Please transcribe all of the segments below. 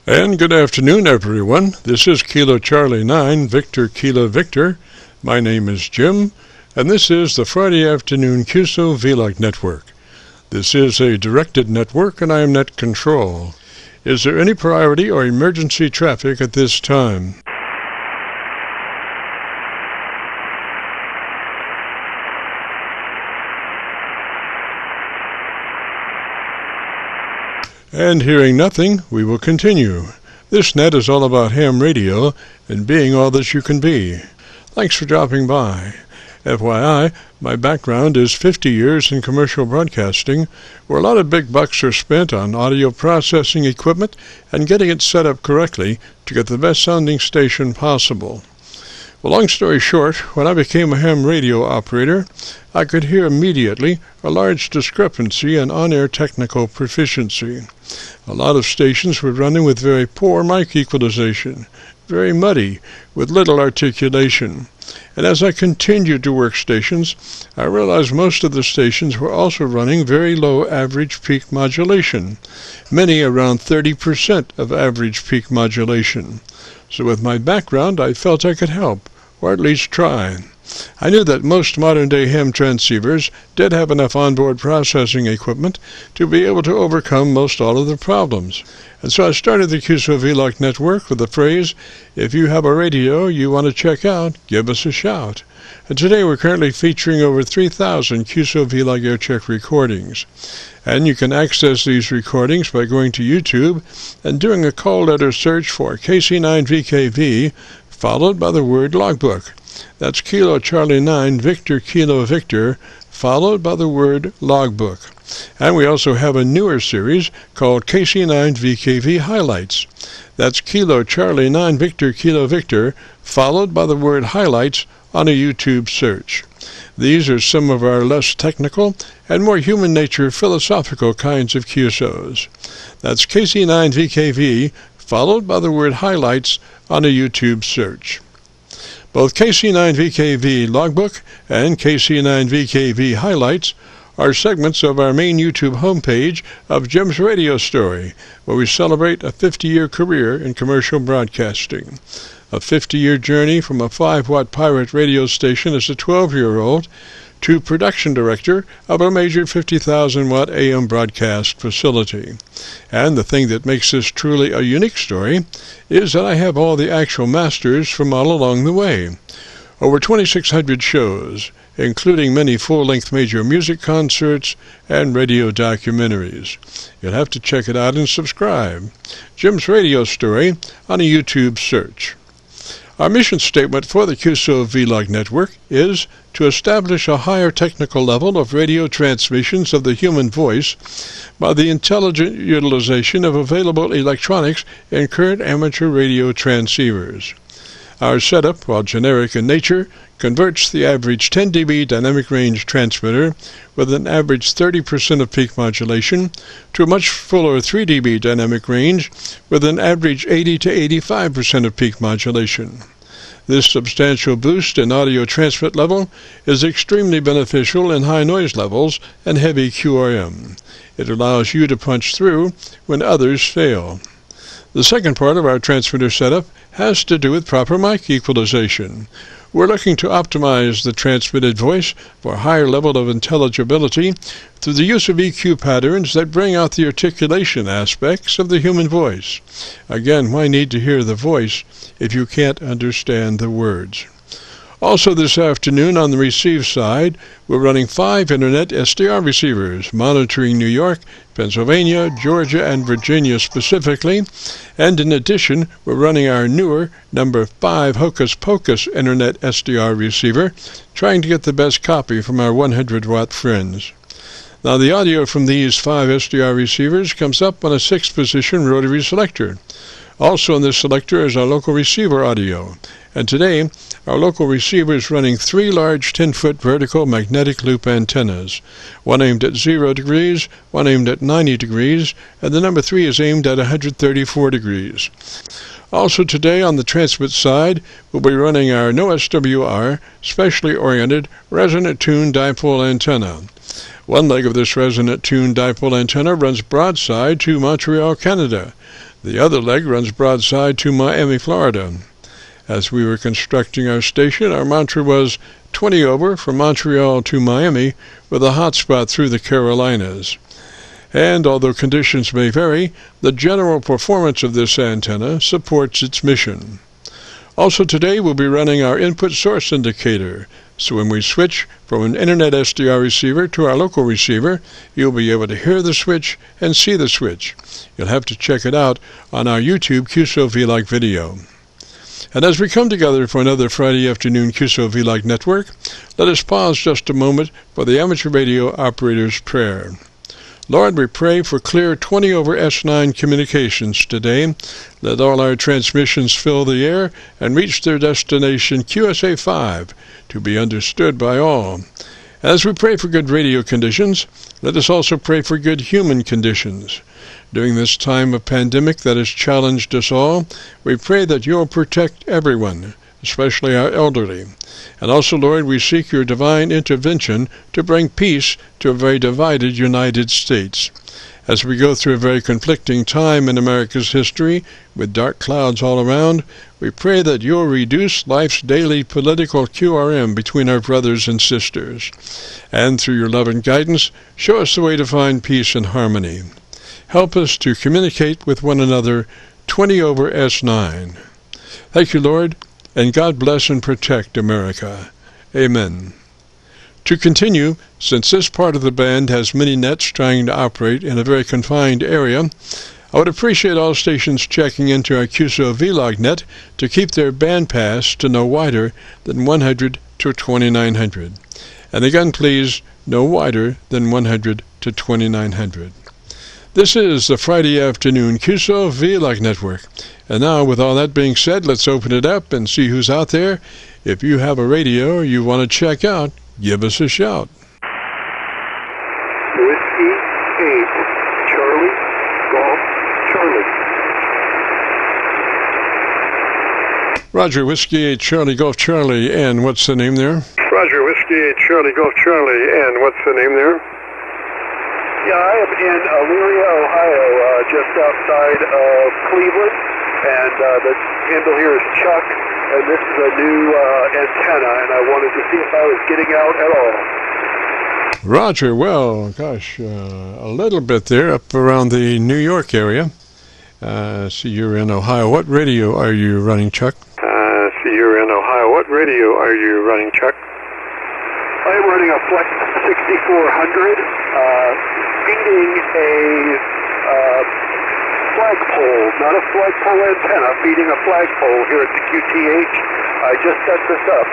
And good afternoon, everyone. This is Kilo Charlie 9, Victor Kilo Victor. My name is Jim, and this is the Friday afternoon Qso-Vlog network. This is a directed network, and I am net control. Is there any priority or emergency traffic at this time? And hearing nothing, we will continue. This net is all about ham radio and being all that you can be. Thanks for dropping by. FYI, my background is 50 years in commercial broadcasting, where a lot of big bucks are spent on audio processing equipment and getting it set up correctly to get the best sounding station possible. Well, long story short, when I became a ham radio operator, I could hear immediately a large discrepancy in on-air technical proficiency. A lot of stations were running with very poor mic equalization, very muddy, with little articulation. And as I continued to work stations, I realized most of the stations were also running very low average peak modulation, many around 30% of average peak modulation. So with my background, I felt I could help, or at least try. I knew that most modern-day ham transceivers did have enough onboard processing equipment to be able to overcome most all of the problems. And so I started the Qso-Vlog network with the phrase, if you have a radio you want to check out, give us a shout. And today we're currently featuring over 3,000 Qso-Vlog Aircheck recordings. And you can access these recordings by going to YouTube and doing a call letter search for KC9VKV, followed by the word logbook. That's Kilo Charlie 9, Victor Kilo Victor, followed by the word logbook. And we also have a newer series called KC9VKV Highlights. That's Kilo Charlie 9, Victor Kilo Victor, followed by the word highlights on a YouTube search. These are some of our less technical and more human nature philosophical kinds of QSOs. That's KC9VKV, followed by the word highlights on a YouTube search. Both KC9VKV Logbook and KC9VKV Highlights are segments of our main YouTube homepage of Jim's Radio Story, where we celebrate a 50-year career in commercial broadcasting. A 50-year journey from a 5-watt pirate radio station as a 12-year-old to production director of a major 50,000-watt AM broadcast facility. And the thing that makes this truly a unique story is that I have all the actual masters from all along the way. Over 2,600 shows, including many full-length major music concerts and radio documentaries. You'll have to check it out and subscribe. Jim's Radio Story on a YouTube search. Our mission statement for the Qso-Vlog network is to establish a higher technical level of radio transmissions of the human voice by the intelligent utilization of available electronics in current amateur radio transceivers. Our setup, while generic in nature, converts the average 10 dB dynamic range transmitter with an average 30% of peak modulation to a much fuller 3 dB dynamic range with an average 80 to 85% of peak modulation. This substantial boost in audio transmit level is extremely beneficial in high noise levels and heavy QRM. It allows you to punch through when others fail. The second part of our transmitter setup has to do with proper mic equalization. We're looking to optimize the transmitted voice for a higher level of intelligibility through the use of EQ patterns that bring out the articulation aspects of the human voice. Again, why need to hear the voice if you can't understand the words? Also this afternoon on the receive side, we're running 5 Internet SDR receivers, monitoring New York, Pennsylvania, Georgia, and Virginia specifically. And in addition, we're running our newer number 5 Hocus Pocus Internet SDR receiver, trying to get the best copy from our 100-watt friends. Now the audio from these 5 SDR receivers comes up on a 6-position rotary selector. Also in this selector is our local receiver audio. And today, our local receiver is running 3 large 10-foot vertical magnetic loop antennas, one aimed at 0 degrees, one aimed at 90 degrees, and the number 3 is aimed at 134 degrees. Also today on the transmit side, we'll be running our no SWR, specially oriented, resonant tuned dipole antenna. One leg of this resonant tuned dipole antenna runs broadside to Montreal, Canada. The other leg runs broadside to Miami, Florida. As we were constructing our station, our mantra was 20 over from Montreal to Miami, with a hotspot through the Carolinas. And although conditions may vary, the general performance of this antenna supports its mission. Also today we'll be running our input source indicator, so when we switch from an internet SDR receiver to our local receiver, you'll be able to hear the switch and see the switch. You'll have to check it out on our YouTube Qso-Vlog video. And as we come together for another Friday afternoon Qso-Vlog network, let us pause just a moment for the amateur radio operator's prayer. Lord, we pray for clear 20 over S9 communications today. Let all our transmissions fill the air and reach their destination QSA5 to be understood by all. As we pray for good radio conditions, let us also pray for good human conditions. During this time of pandemic that has challenged us all, we pray that you'll protect everyone, especially our elderly. And also, Lord, we seek your divine intervention to bring peace to a very divided United States. As we go through a very conflicting time in America's history, with dark clouds all around, we pray that you'll reduce life's daily political QRM between our brothers and sisters. And through your love and guidance, show us the way to find peace and harmony. Help us to communicate with one another 20 over S9. Thank you, Lord, and God bless and protect America. Amen. To continue, since this part of the band has many nets trying to operate in a very confined area, I would appreciate all stations checking into our Qso-Vlog net to keep their bandpass to no wider than 100 to 2900. And again, please, no wider than 100 to 2900. This is the Friday afternoon Qso-Vlog network. And now, with all that being said, let's open it up and see who's out there. If you have a radio you want to check out, give us a shout. Whiskey 8, Charlie, Golf, Charlie. Roger, Whiskey 8, Charlie, Golf, Charlie, and what's the name there? Roger, Whiskey 8, Charlie, Golf, Charlie, and what's the name there? Yeah, I am in Elyria, Ohio, just outside of Cleveland, and the handle here is Chuck, and this is a new antenna, and I wanted to see if I was getting out at all. Roger, well, gosh, a little bit there, up around the New York area. See, you're in Ohio. What radio are you running, Chuck? See, you're in Ohio. What radio are you running, Chuck? I am running a Flex 6400, feeding a flagpole, not a flagpole antenna, feeding a flagpole here at the QTH. I just set this up.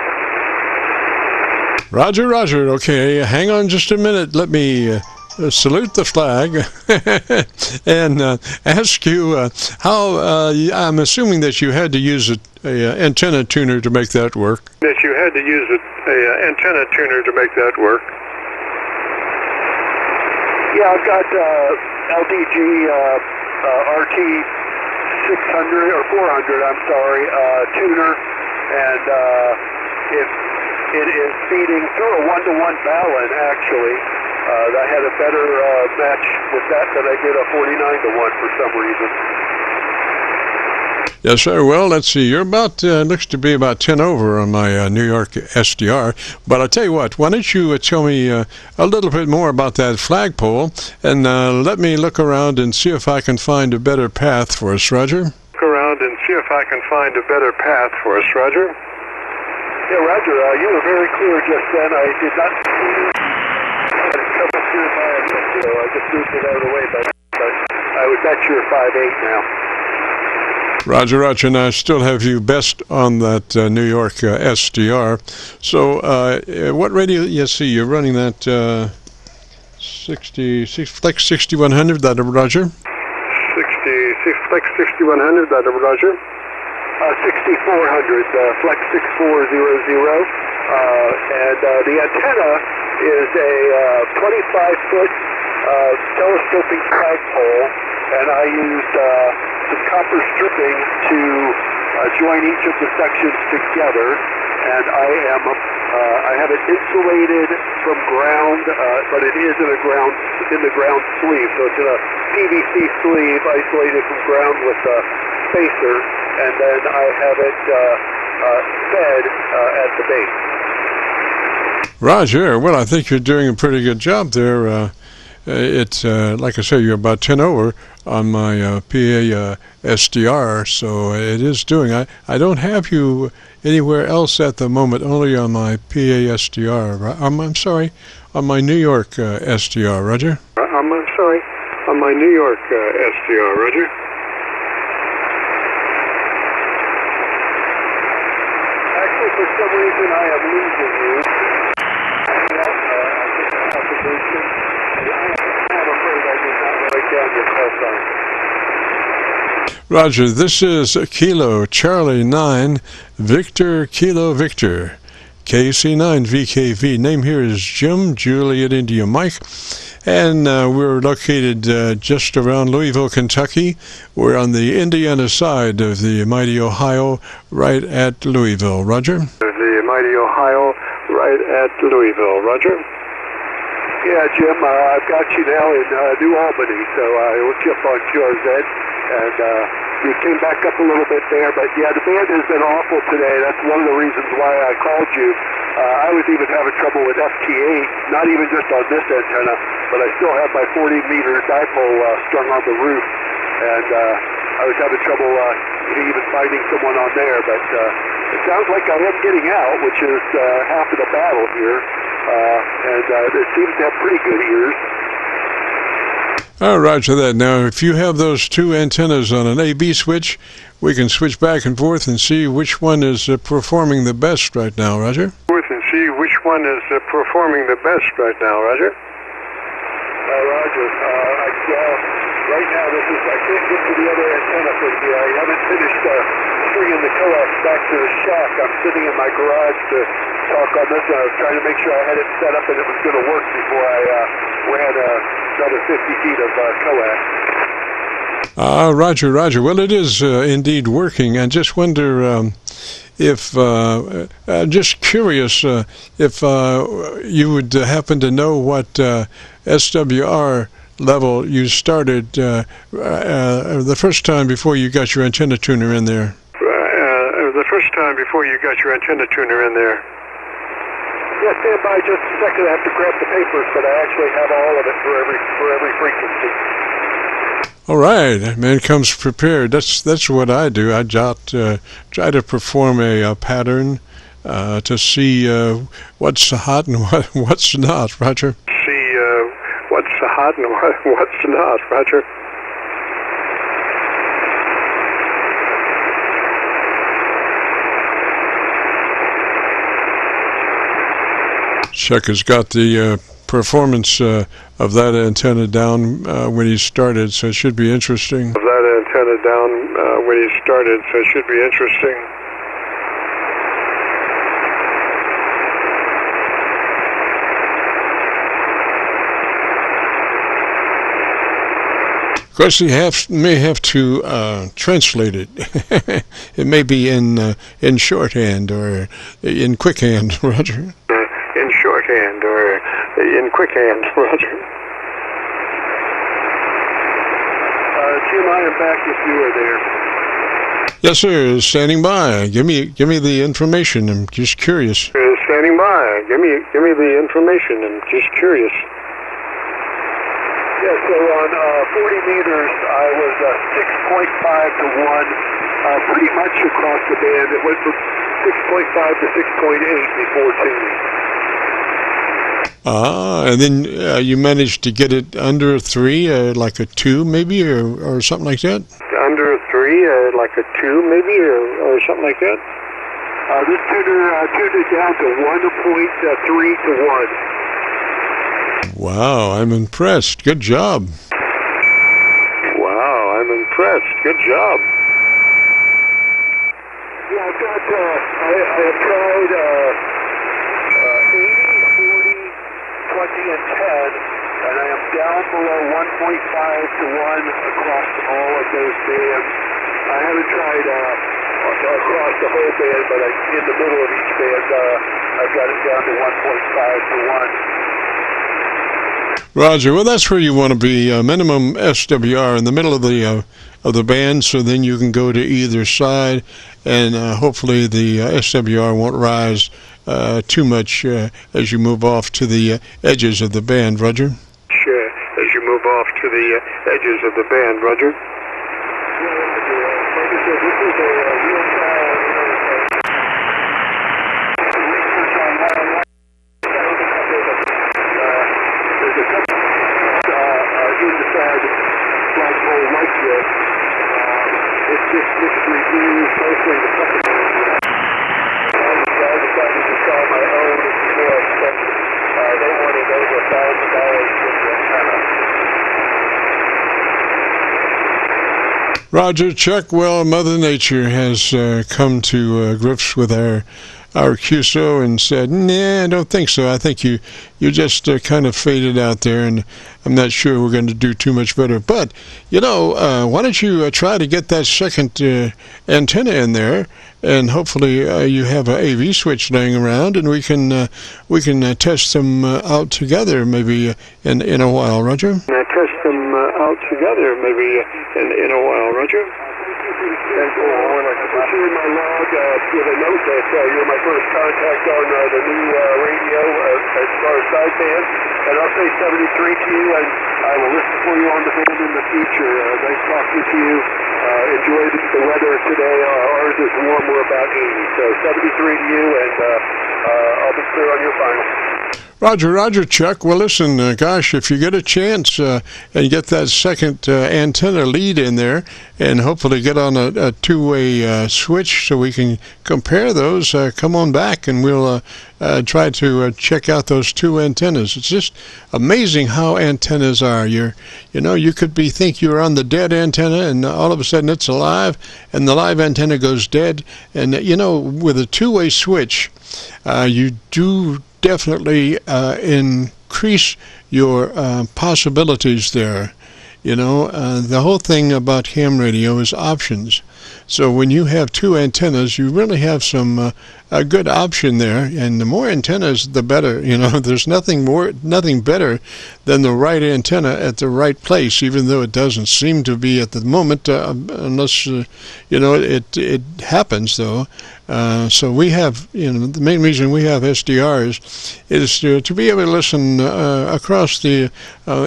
Roger, Roger. Okay, hang on just a minute. Let me salute the flag and ask you how, I'm assuming that you had to use an antenna tuner to make that work. That you had to use an antenna tuner to make that work. Yeah, I've got LDG RT 600 or 400, I'm sorry, tuner, and it is feeding through a 1-to-1 balun, actually. I had a better match with that than I did a 49-to-1 for some reason. Yes, sir. Well, let's see. You're about, looks to be about 10 over on my New York SDR. But I'll tell you what, why don't you tell me a little bit more about that flagpole, and let me look around and see if I can find a better path for us, Roger. Look around and see if I can find a better path for us, Roger. Yeah, Roger, you were very clear just then. I did not see you come up here by a minute, so I just moved it out of the way, but I would bet you're 5'8" now. Roger, Roger, and I still have you best on that New York SDR. So, what radio? Yes, see, you're running that Flex 6100, that Roger? 66 Flex 6100, that Roger? 6400, Flex 6400, and the antenna is a 25-foot telescoping flagpole, and I used some copper stripping to join each of the sections together, and I am I have it insulated from ground, but it is in the ground sleeve. So it's in a PVC sleeve isolated from ground with a spacer, and then I have it fed at the base. Roger. Well, I think you're doing a pretty good job there. It's like I say, you're about 10 over on my PA SDR, so it is doing. I don't have you anywhere else at the moment, only on my PA SDR. I'm sorry, on my New York SDR, Roger. I'm sorry, on my New York SDR, Roger. Actually, for some reason, I am losing you. I'm afraid I did not write down your call sign. Roger, this is Kilo Charlie 9 Victor Kilo Victor KC9VKV. Name here is Jim Juliet India Mike, and we're located just around Louisville, Kentucky. We're on the Indiana side of the mighty Ohio, right at Louisville. Roger. The mighty Ohio, right at Louisville. Roger. Yeah, Jim, I've got you now in New Albany, so I looked you up on QRZ, and you came back up a little bit there, but yeah, the band has been awful today. That's one of the reasons why I called you. I was even having trouble with FT8, not even just on this antenna, but I still have my 40-meter dipole strung on the roof, and I was having trouble even finding someone on there, but it sounds like I am getting out, which is half of the battle here. And it seems to have pretty good ears. Roger that. Now, if you have those two antennas on an A-B switch, we can switch back and forth and see which one is performing the best right now, Roger. See which one is performing the best right now, Roger. Roger. Right now, I can't get to the other antenna for you. I haven't finished stringing the coax back to the shack. I'm sitting in my garage to talk on this one. I was trying to make sure I had it set up and it was going to work before I ran another 50 feet of coax. Roger, Roger. Well, it is indeed working. I just wonder if, just curious, if you would happen to know what SWR level you started the first time before you got your antenna tuner in there. The first time before you got your antenna tuner in there. Yeah, stand by just a second. I have to grab the papers, but I actually have all of it for every frequency. All right, man comes prepared. That's what I do. I try to perform a pattern to see what's hot and what's not, Roger. What's hot and what's not, Roger. Chuck has got the performance of that antenna down when he started, so it should be interesting. Of course, you may have to translate it. It may be in shorthand or in quickhand, Roger. In shorthand or in quickhand, Roger. Jim, I am back if you are there. Yes, sir. Standing by. Give me the information. I'm just curious. Standing by. Give me the information. I'm just curious. Yeah, so on 40 meters, I was 6.5 to 1, pretty much across the band. It went from 6.5 to 6.8 before tuning. And then you managed to get it under 3, like a 2 maybe, or something like that? Under 3, like a 2 maybe, or something like that? This tuner tuned it down to 1.3 to 1. Wow, I'm impressed. Good job. Good job. Yeah, I've got, I have tried 80, 40, 20, and 10, and I am down below 1.5 to 1 across all of those bands. I haven't tried across the whole band, but in the middle of each band, I've got it down to 1.5 to 1. Roger. Well, that's where you want to be. Minimum SWR in the middle of the band, so then you can go to either side, and hopefully the SWR won't rise too much as you move off to the edges of the band. Roger. Sure. As you move off to the edges of the band. Roger. Roger, Chuck. Well, Mother Nature has come to grips with our QSO and said, nah, I don't think so. I think you just kind of faded out there, and I'm not sure we're going to do too much better. But, why don't you try to get that second antenna in there, and hopefully you have an AV switch laying around, and we can test them out together maybe in a while, Roger? Test them out together maybe in a while, Roger? And put you in my log with a note that you're my first contact on the new radio as far as sideband, and I'll say 73 to you, and I will listen for you on the band in the future. Nice talking to you. Enjoy the weather today. Ours is warm. We're about 80, so 73 to you, and I'll be clear on your final. Roger, Chuck. Well, listen, gosh, if you get a chance and get that second antenna lead in there and hopefully get on a two-way switch so we can compare those, come on back and we'll try to check out those two antennas. It's just amazing how antennas are. You could think you're on the dead antenna and all of a sudden it's alive and the live antenna goes dead. And, with a two-way switch, you do definitely increase your possibilities there. The whole thing about ham radio is options. So when you have two antennas, you really have some a good option there, and the more antennas, the better. There's nothing better than the right antenna at the right place, even though it doesn't seem to be at the moment, unless it happens though. So we have, the main reason we have SDRs is to be able to listen across the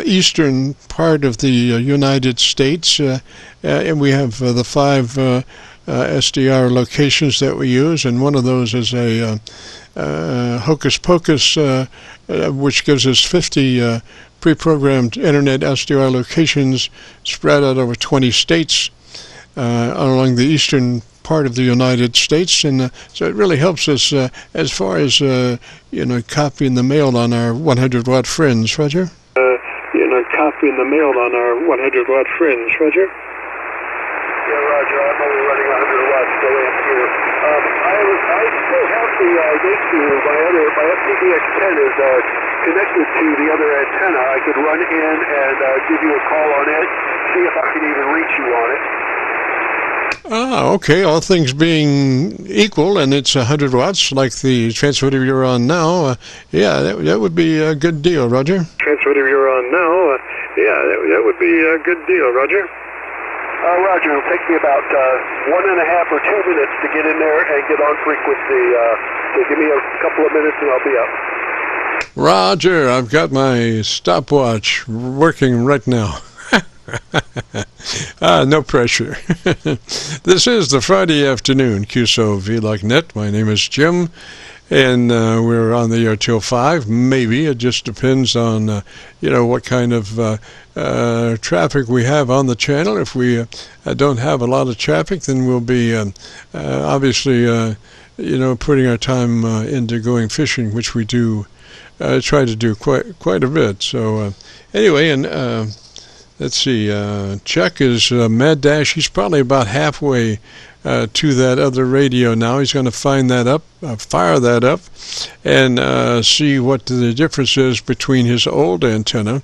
eastern part of the United States, and we have the 5 SDR locations that we use, and one of those is a Hocus Pocus, which gives us 50 pre-programmed internet SDR locations spread out over 20 states along the eastern part of the United States, and so it really helps us as far as copying the mail on our 100-watt friends, Roger. Copying the mail on our 100-watt friends, Roger. Yeah, Roger. I'm only running 100 watts per amp here. I still have the link to my FPDX10 is connected to the other antenna. I could run in and give you a call on it, see if I can even reach you on it. Okay. All things being equal, and it's 100 watts like the transmitter you're on now, that would be a good deal, Roger. Transmitter you're on now, that would be a good deal, Roger. Roger, it'll take me about 1.5 or 2 minutes to get in there and get on frequency. So give me a couple of minutes and I'll be up. Roger, I've got my stopwatch working right now. No pressure. This is the Friday afternoon Qso-Vlog net. My name is Jim, and we're on the air till 5. Maybe it just depends on what kind of traffic we have on the channel. If we don't have a lot of traffic, then we'll be obviously putting our time into going fishing, which we do try to do quite a bit. So anyway, and let's see, Chuck is mad dash. He's probably about halfway to that other radio now. He's going to find that up, fire that up, and see what the difference is between his old antenna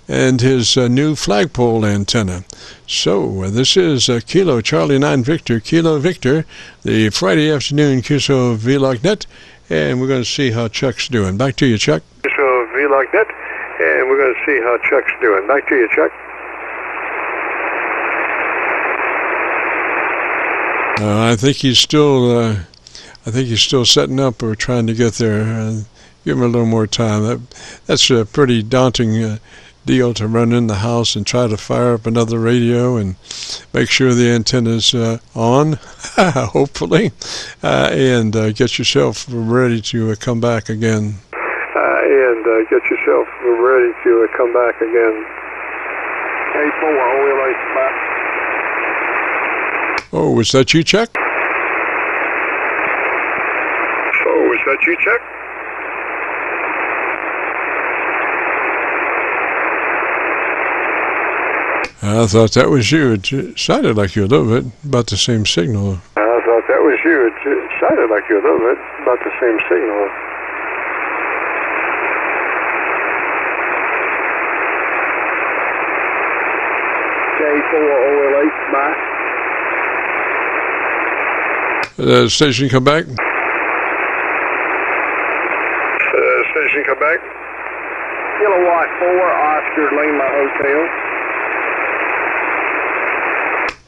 and his new flagpole antenna. So this is Kilo Charlie 9 Victor, Kilo Victor, the Friday afternoon Qso-Vlog net, and we're going to see how Chuck's doing. Back to you, Chuck. Qso-Vlog net, and we're going to see how Chuck's doing. Back to you, Chuck. I think he's still setting up or trying to get there. Give him a little more time. That's a pretty daunting deal to run in the house and try to fire up another radio and make sure the antenna's on, hopefully, and get yourself ready to come back again. K4, OLA back. Oh, was that you, Chuck? I thought that was you. It sounded like you a little bit, about the same signal. K4, OLA back. Station, come back. Kilowatt 4, Oscar Lima Hotel.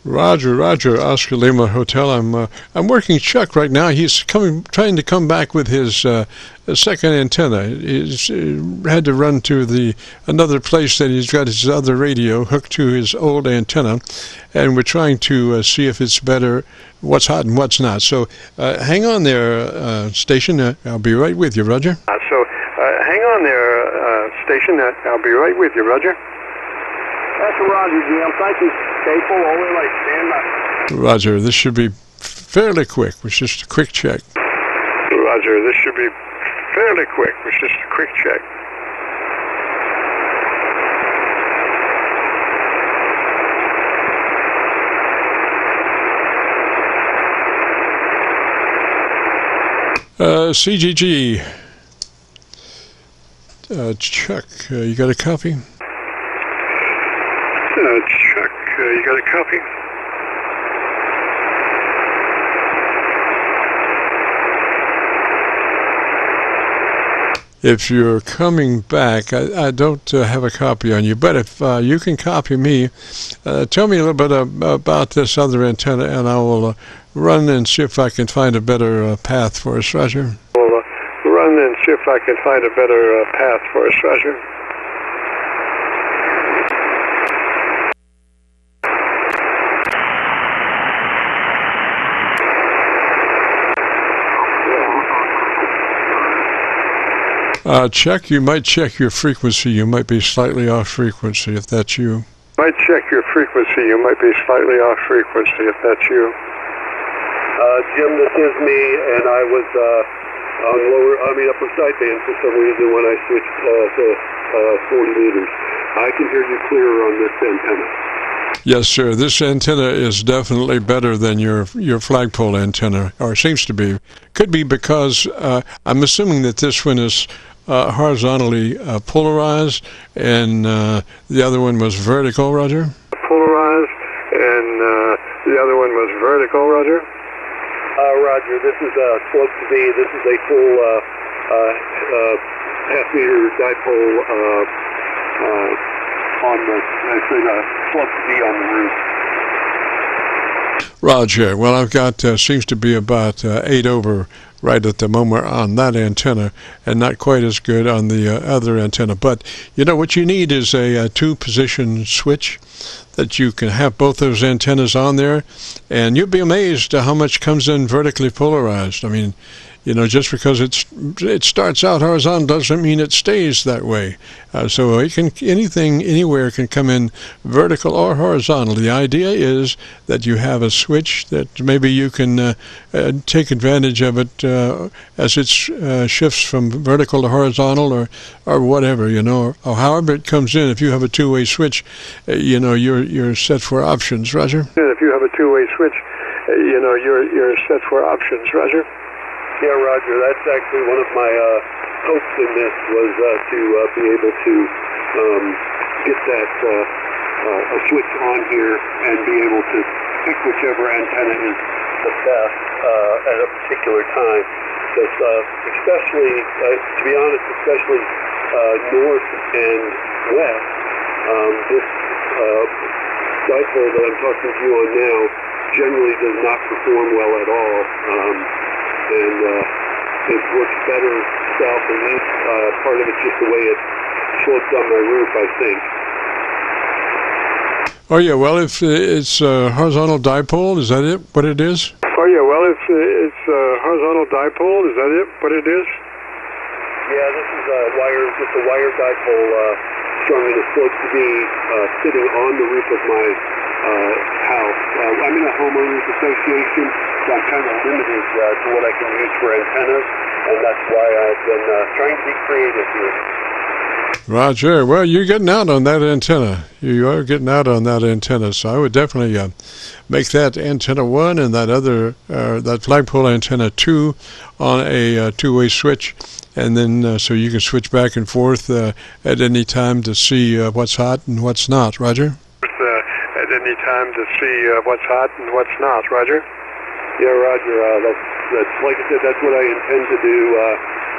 Roger, Oscar Lima Hotel. I'm working Chuck right now. He's trying to come back with his second antenna. He's had to run to another place that he's got his other radio hooked to his old antenna, and we're trying to see if it's better, what's hot and what's not. So hang on there, station. I'll be right with you, Roger. I'll be right with you, Roger. That's Roger, Jim. Thank you. K4, OLA, stand by. Roger, this should be fairly quick. It was just a quick check. CGG. Chuck, you got a copy? Chuck, you got a copy? If you're coming back, I don't have a copy on you, but if you can copy me, tell me a little bit about this other antenna, and I will run and see if I can find a better path for us, Roger. Check. You might check your frequency. You might be slightly off frequency if that's you. Jim, this is me, and I was on upper sideband for some reason when I switched to 40 meters. I can hear you clearer on this antenna. Yes, sir. This antenna is definitely better than your flagpole antenna, or seems to be. Could be because I'm assuming that this one is horizontally polarized, and the other one was vertical, Roger? Roger, this is supposed to be, this is a full half-meter dipole on supposed to be on the roof. Roger. Well, I've got, seems to be about 8 over right at the moment on that antenna, and not quite as good on the other antenna. But, you know, what you need is a two-position switch that you can have both those antennas on there, and you'll be amazed at how much comes in vertically polarized. I mean, just because it starts out horizontal doesn't mean it stays that way. So anything anywhere can come in vertical or horizontal. The idea is that you have a switch that maybe you can take advantage of it as it shifts from vertical to horizontal or whatever, or however it comes in. If you have a two-way switch, you're set for options, Roger. If you have a two-way switch, you're set for options, Roger. Yeah, Roger. That's actually one of my hopes in this was to be able to get that a switch on here and be able to pick whichever antenna is the best at a particular time. Because especially, to be honest, especially north and west, this dipole that I'm talking to you on now generally does not perform well at all. And it works better south and east. Part of it's just the way it slopes on my roof, I think. Oh yeah, well, if it's a horizontal dipole, is that it? What it is? Oh yeah, well, if it's a horizontal dipole, is that it? What it is? Yeah, this is a wire dipole strung in a slope to be sitting on the roof of my house. I'm in a homeowners association, so I'm kind of limited to what I can use for antennas, and that's why I've been trying to be creative here. Roger. Well, you're getting out on that antenna. You are getting out on that antenna, so I would definitely make that antenna 1 and that other, that flagpole antenna 2 on a two-way switch, and then so you can switch back and forth at any time to see what's hot and what's not. Roger? At any time to see what's hot and what's not. Roger? Yeah, Roger. That's like I said, that's what I intend to do.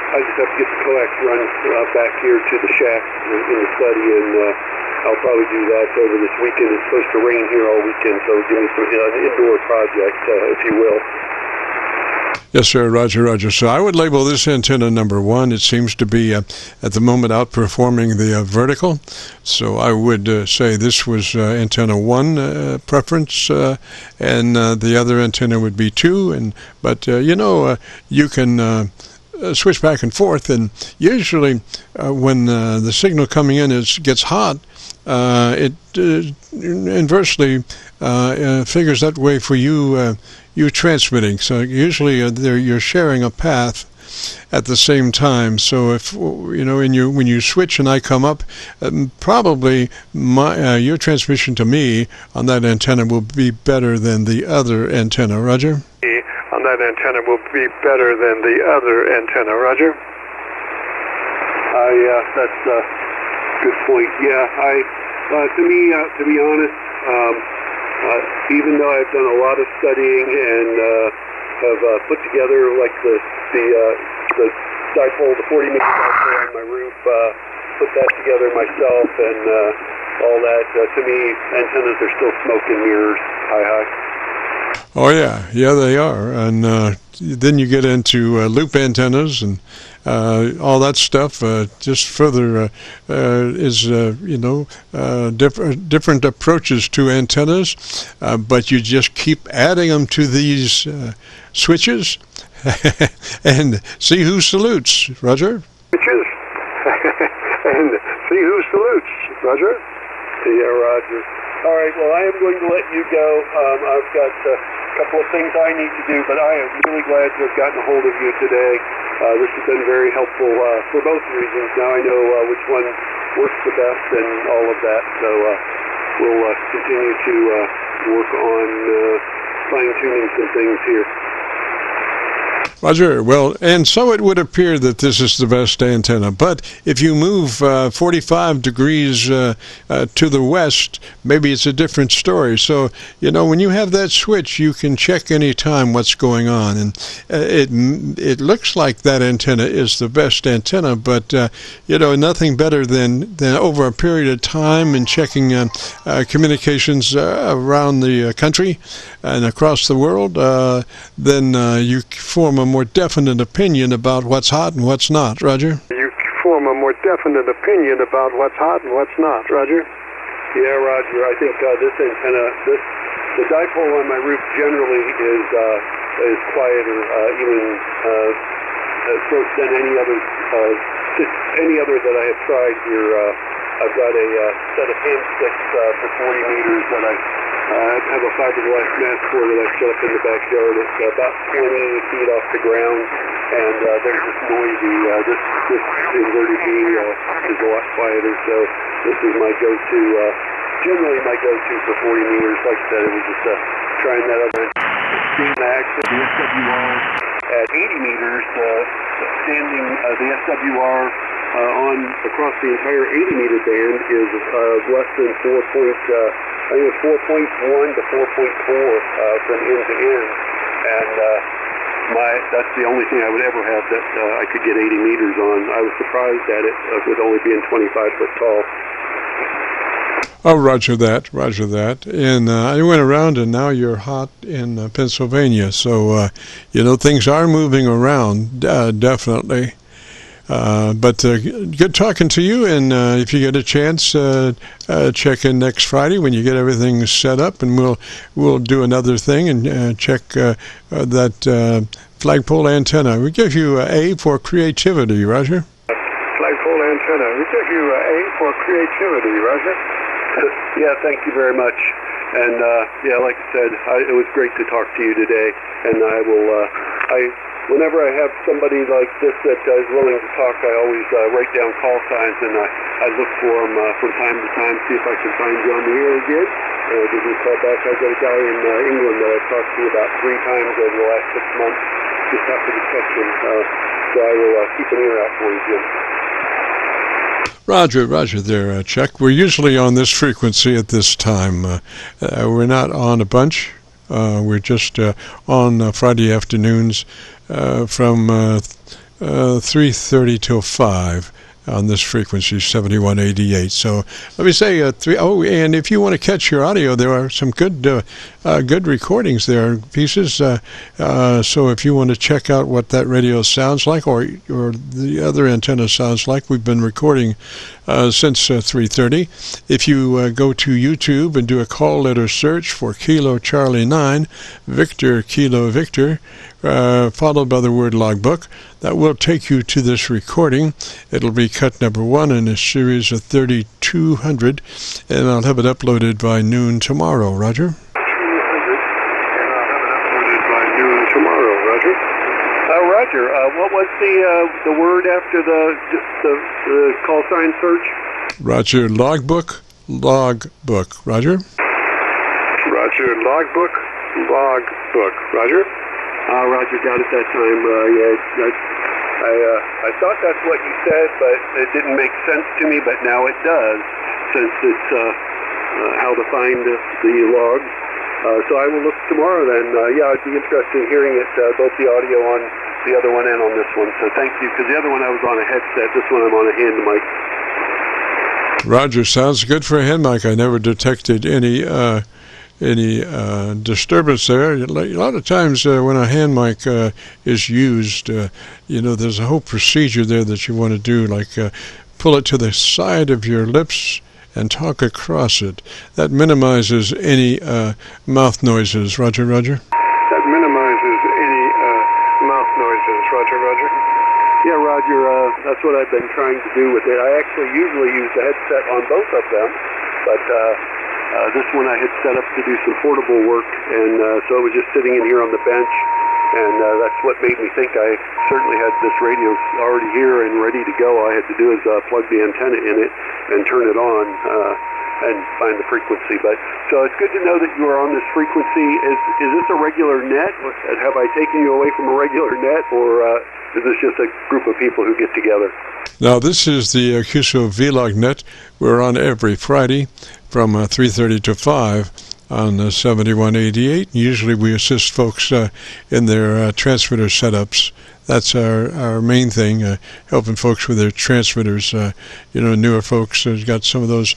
I just have to get the coax run back here to the shack in the study, and I'll probably do that over this weekend. It's supposed to rain here all weekend, so give me some an indoor project, if you will. Yes, sir. Roger, Roger. So I would label this antenna number 1. It seems to be, at the moment, outperforming the vertical. So I would say this was antenna 1 preference, and the other antenna would be 2. But you can switch back and forth, and usually when the signal coming in gets hot, it inversely figures that way for you transmitting. So usually you're sharing a path at the same time. So if when you switch and I come up, probably your transmission to me on that antenna will be better than the other antenna. Roger? On that antenna will be better than the other antenna. Roger? That's a good point. Yeah, to be honest, even though I've done a lot of studying and have put together like the dipole, the 40 meter dipole on my roof, put that together myself and all that, to me, antennas are still smoke and mirrors. Hi. Oh yeah, they are, and then you get into loop antennas and all that stuff. Just further is different approaches to antennas, but you just keep adding them to these switches, and see who salutes. Roger. Switches, and see who salutes. Roger. Yeah, Roger. All right, well, I am going to let you go. I've got a couple of things I need to do, but I am really glad to have gotten a hold of you today. This has been very helpful for both reasons. Now I know which one works the best and all of that, so we'll continue to work on fine-tuning some things here. Roger. Well, and so it would appear that this is the best antenna. But if you move 45 degrees to the west, maybe it's a different story. So, when you have that switch, you can check any time what's going on. And it looks like that antenna is the best antenna, but, nothing better than over a period of time and checking communications around the country and across the world, then you form a more definite opinion about what's hot and what's not. Roger? You form a more definite opinion about what's hot and what's not. Roger? Yeah, Roger. I think this antenna, the dipole on my roof generally is is quieter, even than any other that I have tried here. I've got a set of ham sticks for 40 meters that I have a fiberglass mast for that I set up in the backyard. It's about 20 feet off the ground, and they're just noisy. This inverted V is a lot quieter, so this is my go-to, generally my go-to for 40 meters. Like I said, it was just trying that other max, the SWR at 80 meters, standing the SWR across the entire 80-meter band is less than 4.1 to 4.4 from end to end, and that's the only thing I would ever have that I could get 80 meters on. I was surprised at it with only being 25 foot tall. Oh, roger that, roger that. And I went around, and now you're hot in Pennsylvania, so things are moving around, definitely. But good talking to you, and if you get a chance, check in next Friday when you get everything set up, and we'll do another thing and check that flagpole antenna. We give you A for creativity, Roger. Flagpole antenna. We give you A for creativity, Roger. Yeah, thank you very much. And like I said, it was great to talk to you today, and I will. Whenever I have somebody like this that is willing to talk, I always write down call signs, and I look for them from time to time, see if I can find you on the air again. Give me a call back. I've got a guy in England that I've talked to about 3 times over the last 6 months. Just happened to catch him, so I will keep an ear out for you, Jim. Roger there, Chuck. We're usually on this frequency at this time. We're not on a bunch. We're just on Friday afternoons from 3:30 till 5 on this frequency, 7188. So let me say, and if you want to catch your audio, there are some good recordings there, pieces. So if you want to check out what that radio sounds like, or the other antenna sounds like, we've been recording since 3:30. If you go to YouTube and do a call letter search for Kilo Charlie 9, Victor Kilo Victor, followed by the word logbook, that will take you to this recording. It'll be cut number 1 in a series of 3,200, and I'll have it uploaded by noon tomorrow, Roger. 300, and I'll have it uploaded by noon tomorrow, Roger. Roger, what was the word after the call sign search? Roger, logbook, Roger. Roger, logbook, Roger. Roger, got it that time. I thought that's what you said, but it didn't make sense to me, but now it does, since it's how to find the log. So I will look tomorrow then. I'd be interested in hearing it, both the audio on the other one and on this one. So thank you, because the other one I was on a headset, this one I'm on a hand mic. Roger, sounds good for a hand mic. I never detected any disturbance there. A lot of times when a hand mic is used, there's a whole procedure there that you want to do, like pull it to the side of your lips and talk across it. That minimizes any mouth noises. Roger. That minimizes any mouth noises. Roger. Yeah, Roger, that's what I've been trying to do with it. I actually usually use the headset on both of them, but this one I had set up to do some portable work, and so it was just sitting in here on the bench, and that's what made me think I certainly had this radio already here and ready to go. All I had to do is plug the antenna in it and turn it on and find the frequency. But so it's good to know that you are on this frequency. Is this a regular net? Have I taken you away from a regular net, or is this just a group of people who get together? Now, this is the Qso-Vlog net. We're on every Friday from 3:30 to 5 on 7188. Usually we assist folks in their transmitter setups that's our main thing, helping folks with their transmitters. Newer folks have got some of those,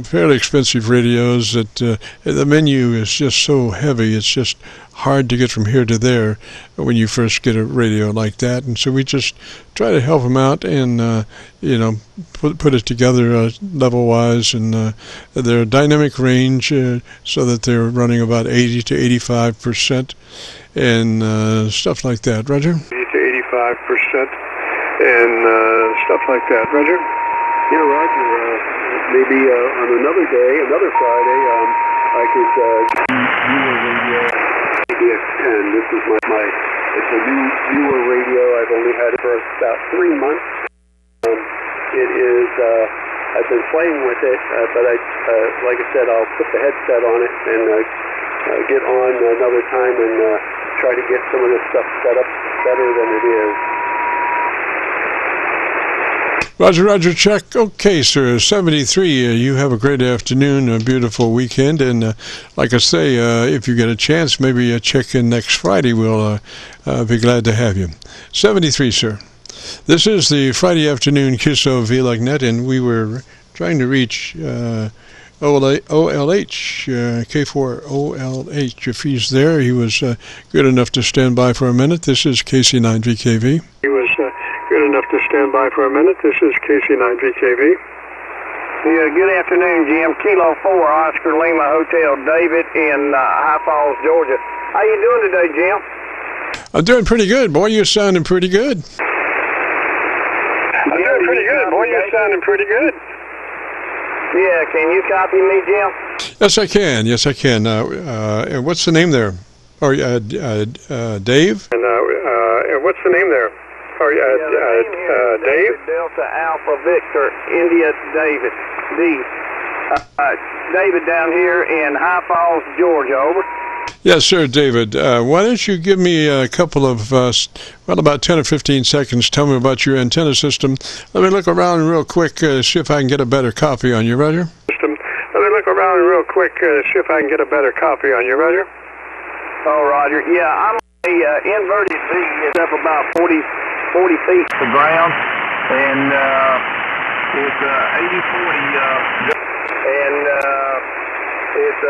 fairly expensive radios that the menu is just so heavy. It's just hard to get from here to there when you first get a radio like that. And so we just try to help them out and, put it together level-wise, and their dynamic range so that they're running about 80 to 85% and stuff like that. Roger? 80 to 85% and stuff like that. Roger? Yeah, Roger. Maybe on another day, another Friday, I could ADX10. This is it's a newer radio. I've only had it for about 3 months. It is, I've been playing with it, but like I said, I'll put the headset on it and get on another time and try to get some of this stuff set up better than it is. Roger, check. Okay, sir, 73, you have a great afternoon, a beautiful weekend, and like I say, if you get a chance, maybe check in next Friday. We'll be glad to have you. 73, sir. This is the Friday afternoon Qso-Vlog net, and we were trying to reach OLH, K4OLH. If he's there, he was good enough to stand by for a minute. This is KC9VKV. He was good enough to stand by for a minute. This is KC9VKV. Yeah, good afternoon, Jim. Kilo 4, Oscar Lima Hotel, David in High Falls, Georgia. How you doing today, Jim? I'm doing pretty good. Boy, you're sounding pretty good. I'm doing pretty good. Boy, you're sounding pretty good. Yeah, can you copy me, Jim? Yes, I can. What's the name there? Or Dave? And what's the name there? Dave? Delta Alpha Victor India David D. David down here in High Falls, Georgia. Over. Yes, sir, David. Why don't you give me a couple of, about 10 or 15 seconds. Tell me about your antenna system. Let me look around real quick, see if I can get a better copy on you, Roger. Let me look around real quick, see if I can get a better copy on you, Roger. Oh, Roger. Yeah, I'm a inverted V. It's up about 40 feet to the ground, and it's 80-40, it's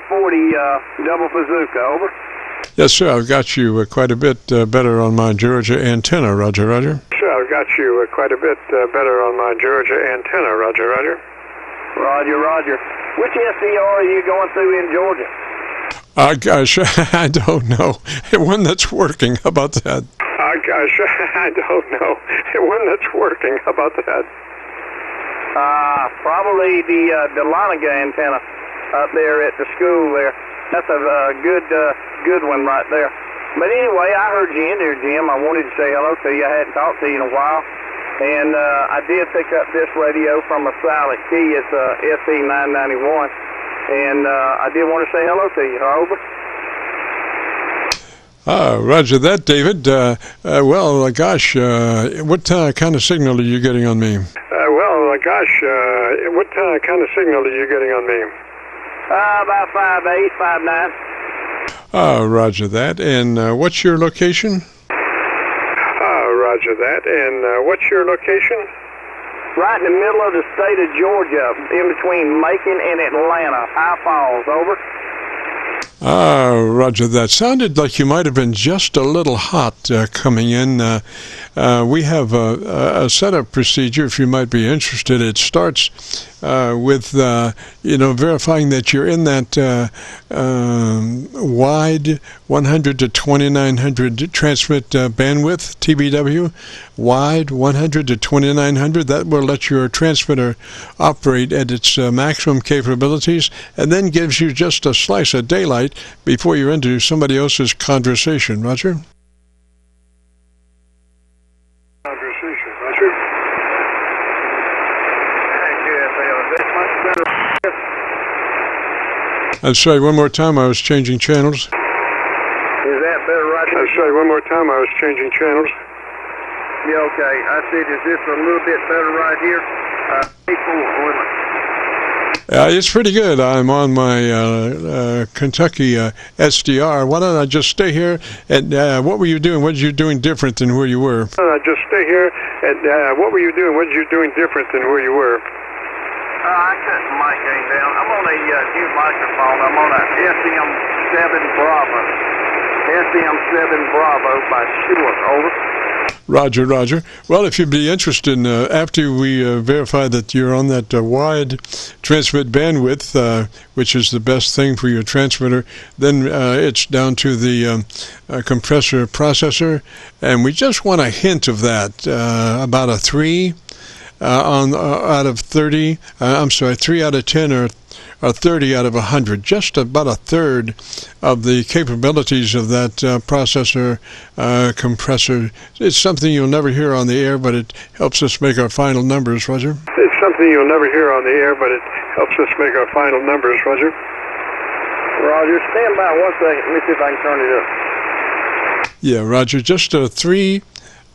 80-40 double bazooka. Over. Yes, sir. I've got you quite a bit better on my Georgia antenna, Roger. Sure, I've got you quite a bit better on my Georgia antenna, Roger. Roger. Which SDR are you going through in Georgia? I don't know. One that's working. How about that? I don't know. One that's working. How about that? Probably the Lanaga antenna up there at the school there. That's a good one right there. But anyway, I heard you in there, Jim. I wanted to say hello to you. I hadn't talked to you in a while. And I did pick up this radio from a silent key. It's a SE991. And I did want to say hello to you. Over. Roger that, David. What kind of signal are you getting on me? What kind of signal are you getting on me? About 5'8", 5'9". Roger that. And what's your location? Roger that. And what's your location? Right in the middle of the state of Georgia, in between Macon and Atlanta. High Falls. Over. Roger that. Sounded like you might have been just a little hot coming in. We have a setup procedure, if you might be interested. It starts with, verifying that you're in that wide 100 to 2900 transmit bandwidth, TBW. Wide 100 to 2900. That will let your transmitter operate at its maximum capabilities, and then gives you just a slice of daylight before you're into somebody else's conversation. Roger? I'm sorry, one more time, I was changing channels. Is that better, Roger? I'm sorry, one more time, I was changing channels. Yeah, okay. I said, is this a little bit better right here? It's pretty good. I'm on my Kentucky SDR. Why don't I just stay here? And what were you doing? What did you doing different than where you were? Just stay here. And what were you doing? What did you doing different than where you were? I cut the mic gain down. I'm on a new microphone. I'm on a SM7 Bravo. SM7 Bravo by Stewart. Over. Roger, Roger. Well, if you'd be interested in, after we verify that you're on that wide transmit bandwidth, which is the best thing for your transmitter, then it's down to the compressor processor, and we just want a hint of that, about a 3 out of 30. I'm sorry, 3 out of 10 or 30 out of 100, just about a third of the capabilities of that processor compressor. It's something you'll never hear on the air, but it helps us make our final numbers, Roger. It's something you'll never hear on the air, but it helps us make our final numbers, Roger. Roger, stand by 1 second. Let me see if I can turn it up. Yeah, Roger, just a 3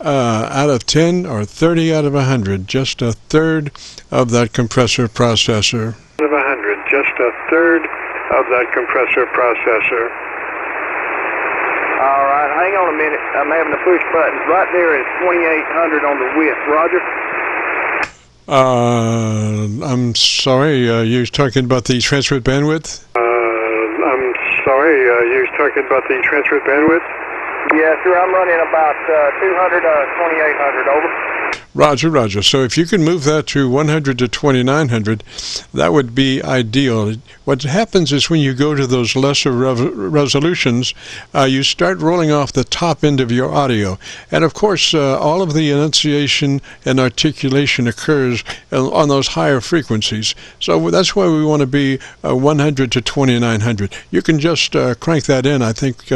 out of 10 or 30 out of 100, just a third of that compressor processor. Of 100, just a third of that compressor processor. All right, hang on a minute. I'm having to push buttons. Right there is 2800 on the width. Roger? I'm sorry, you're talking about the transmit bandwidth? I'm sorry, you're talking about the transmit bandwidth? Yeah, sure. I'm running about 200 2800. Over. Roger, Roger. So if you can move that to 100 to 2900, that would be ideal. What happens is when you go to those lesser resolutions, you start rolling off the top end of your audio. And of course, all of the enunciation and articulation occurs on those higher frequencies. So that's why we want to be 100 to 2900. You can just crank that in, I think,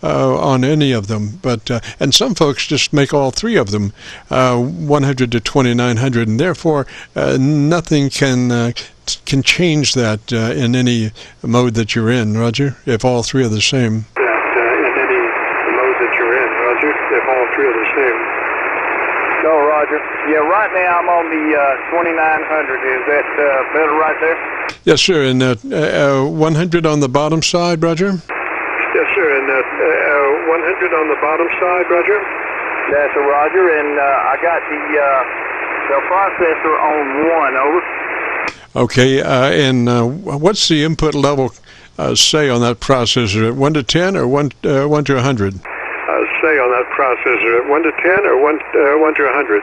on any of them. But and some folks just make all three of them 100 to 2900, and therefore nothing can change that in any mode that you're in, Roger, if all three are the same. In any mode that you're in, Roger, if all three are the same. No, Roger. Yeah, right now I'm on the 2900. Is that better right there? Yes, sir. And 100 on the bottom side, Roger? Yes, sir. And 100 on the bottom side, Roger? That's a Roger. And I got the processor on 1. Over. Okay, and what's the input level say on that processor, at 1 to 10 or 1 to 100? Say on that processor, at 1 to 10 or 1 to 100?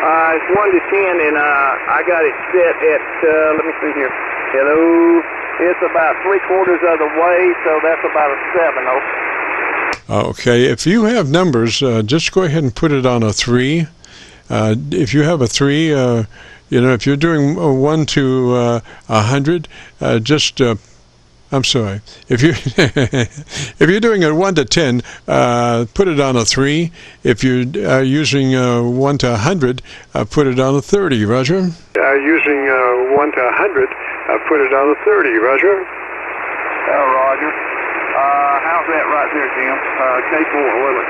It's 1 to 10, and I got it set at, let me see here. Hello. It's about 3/4 of the way, so that's about a 7. Over. Okay, if you have numbers, just go ahead and put it on a 3. If you have a 3, if you're doing 1 to 100, I'm sorry. If you if you're doing a 1 to 10, put it on a 3. If you're using 1 to 100, put it on a 30. Roger. Using 1 to 100, put it on a 30. Roger. Oh, Roger. How's that right there, Jim? K4, will it?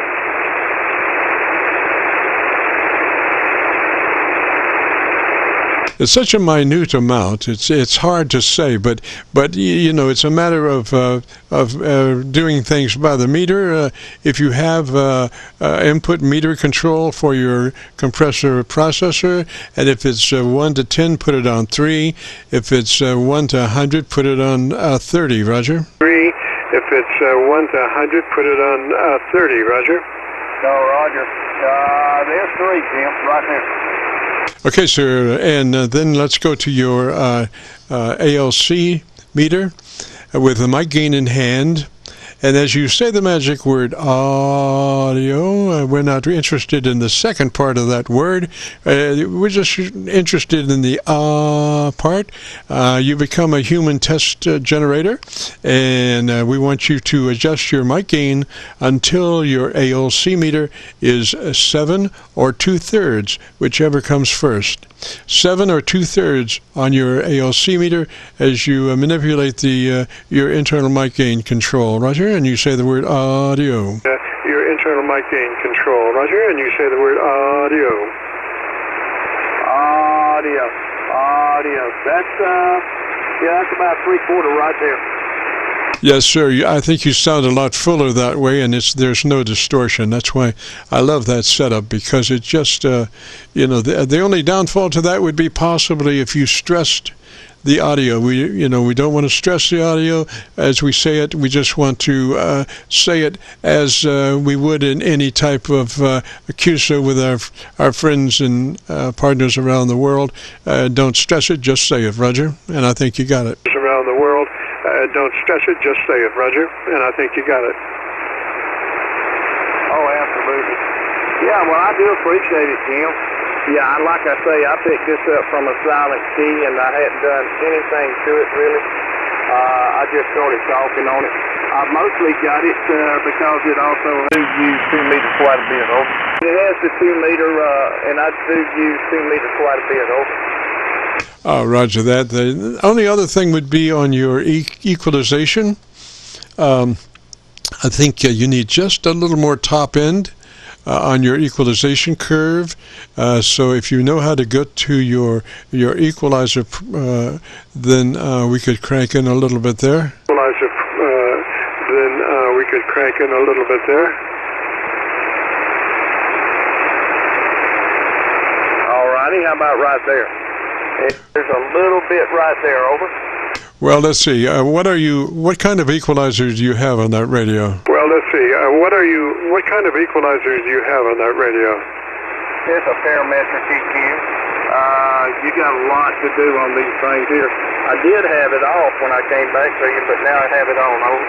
It's such a minute amount. It's hard to say, but it's a matter of doing things by the meter. If you have input meter control for your compressor processor, and if it's 1 to 10, put it on 3. If it's 1 to 100, put it on 30. Roger. 3. If it's 1 to 100, put it on 30. Roger. No, Roger. There's 3, Jim, right there. Okay, sir, and then let's go to your ALC meter with the mic gain in hand. And as you say the magic word audio, we're not interested in the second part of that word. We're just interested in the part. You become a human test generator, and we want you to adjust your mic gain until your ALC meter is 7 or 2/3, whichever comes first. 7 or 2/3 on your ALC meter as you manipulate your internal mic gain control, Roger, and you say the word audio. Your internal mic gain control, Roger, and you say the word audio. Audio. Audio. That's about 3/4 right there. Yes, sir. I think you sound a lot fuller that way, and there's no distortion. That's why I love that setup, because it just, the only downfall to that would be possibly if you stressed the audio. We don't want to stress the audio as we say it. We just want to say it as we would in any type of Qso with our friends and partners around the world. Don't stress it, just say it, Roger. And I think you got it. Around the world. Don't stress it, just say it, Roger, and I think you got it. Oh, absolutely. Yeah, well, I do appreciate it, Jim. Yeah, like I say, I picked this up from a silent key, and I hadn't done anything to it, really. I just started talking on it. I mostly got it because it also do use 2 meters quite a bit over. It has the 2 meter, and I do use 2 meters quite a bit over. Oh, Roger that. The only other thing would be on your equalization. I think you need just a little more top end on your equalization curve. So if you know how to get to your equalizer, then we could crank in a little bit there. Equalizer, then we could crank in a little bit there. All righty, how about right there? There's a little bit right there, over. Well, let's see. What kind of equalizer do you have on that radio? Well, let's see. What kind of equalizer do you have on that radio? It's a parametric EQ. You got a lot to do on these things here. I did have it off when I came back to you, but now I have it on, over.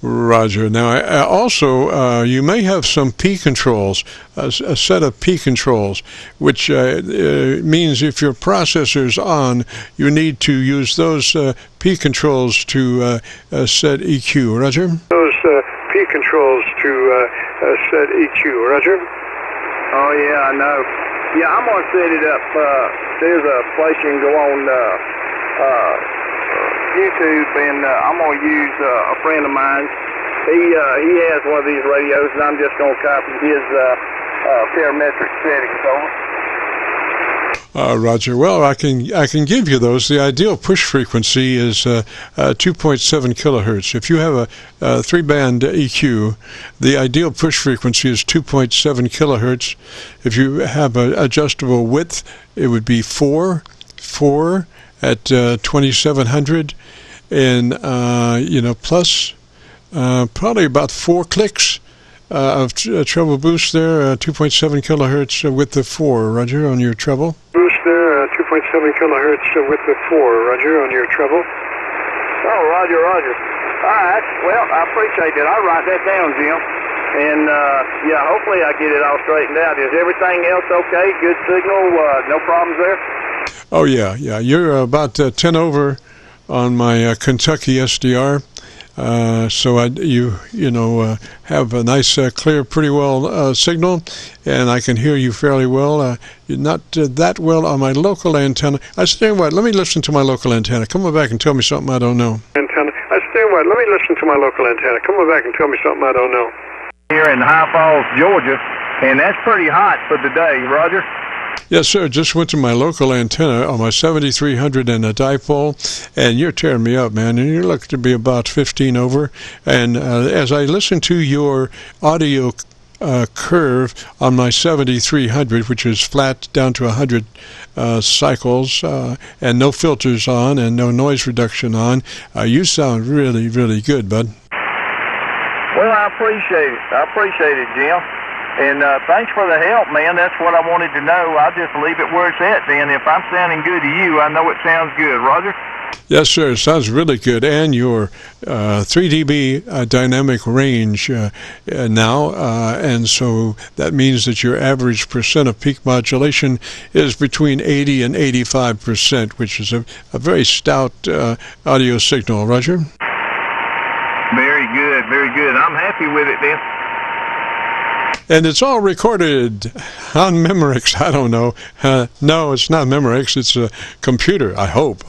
Roger. Now, also, you may have some P controls, a set of P controls, which means if your processor's on, you need to use those P controls to set EQ. Roger? Those P controls to set EQ. Roger? Oh, yeah, I know. Yeah, I'm going to set it up. There's a place you can go on YouTube, and I'm going to use a friend of mine. He has one of these radios, and I'm just going to copy his parametric settings, over. Roger. Well, I can give you those. The ideal push frequency is 2.7 kilohertz. If you have a 3-band EQ, the ideal push frequency is 2.7 kilohertz. If you have an adjustable width, it would be 4 at 2700, and plus probably about 4 clicks of treble boost there, 2.7 kilohertz with the 4, Roger, on your treble. Boost there, 2.7 kilohertz with the 4, Roger, on your treble. Oh, Roger. All right. Well, I appreciate that. I'll write that down, Jim. And yeah, hopefully I get it all straightened out. Is everything else okay? Good signal? No problems there? Oh yeah. You're about 10 over on my Kentucky SDR, so you have a nice, clear, pretty well signal, and I can hear you fairly well. You're not that well on my local antenna. I tell you what, let me listen to my local antenna. Come on back and tell me something I don't know. Antenna. I tell you what, let me listen to my local antenna. Come on back and tell me something I don't know. Here in High Falls, Georgia, and that's pretty hot for the day, Roger. Yes, sir. Just went to my local antenna on my 7300 and a dipole, and you're tearing me up, man. And you look to be about 15 over. And as I listen to your audio curve on my 7300, which is flat down to 100 cycles, and no filters on and no noise reduction on, you sound really, really good, bud. Well, I appreciate it, Jim. And thanks for the help, man. That's what I wanted to know. I'll just leave it where it's at, then. If I'm sounding good to you, I know it sounds good. Roger? Yes, sir. It sounds really good. And your 3 dB dynamic range now. And so that means that your average percent of peak modulation is between 80 and 85%, which is a very stout audio signal. Roger? Very good, very good. I'm happy with it, then. And it's all recorded on Memorex. I don't know. No, it's not Memorex. It's a computer. I hope.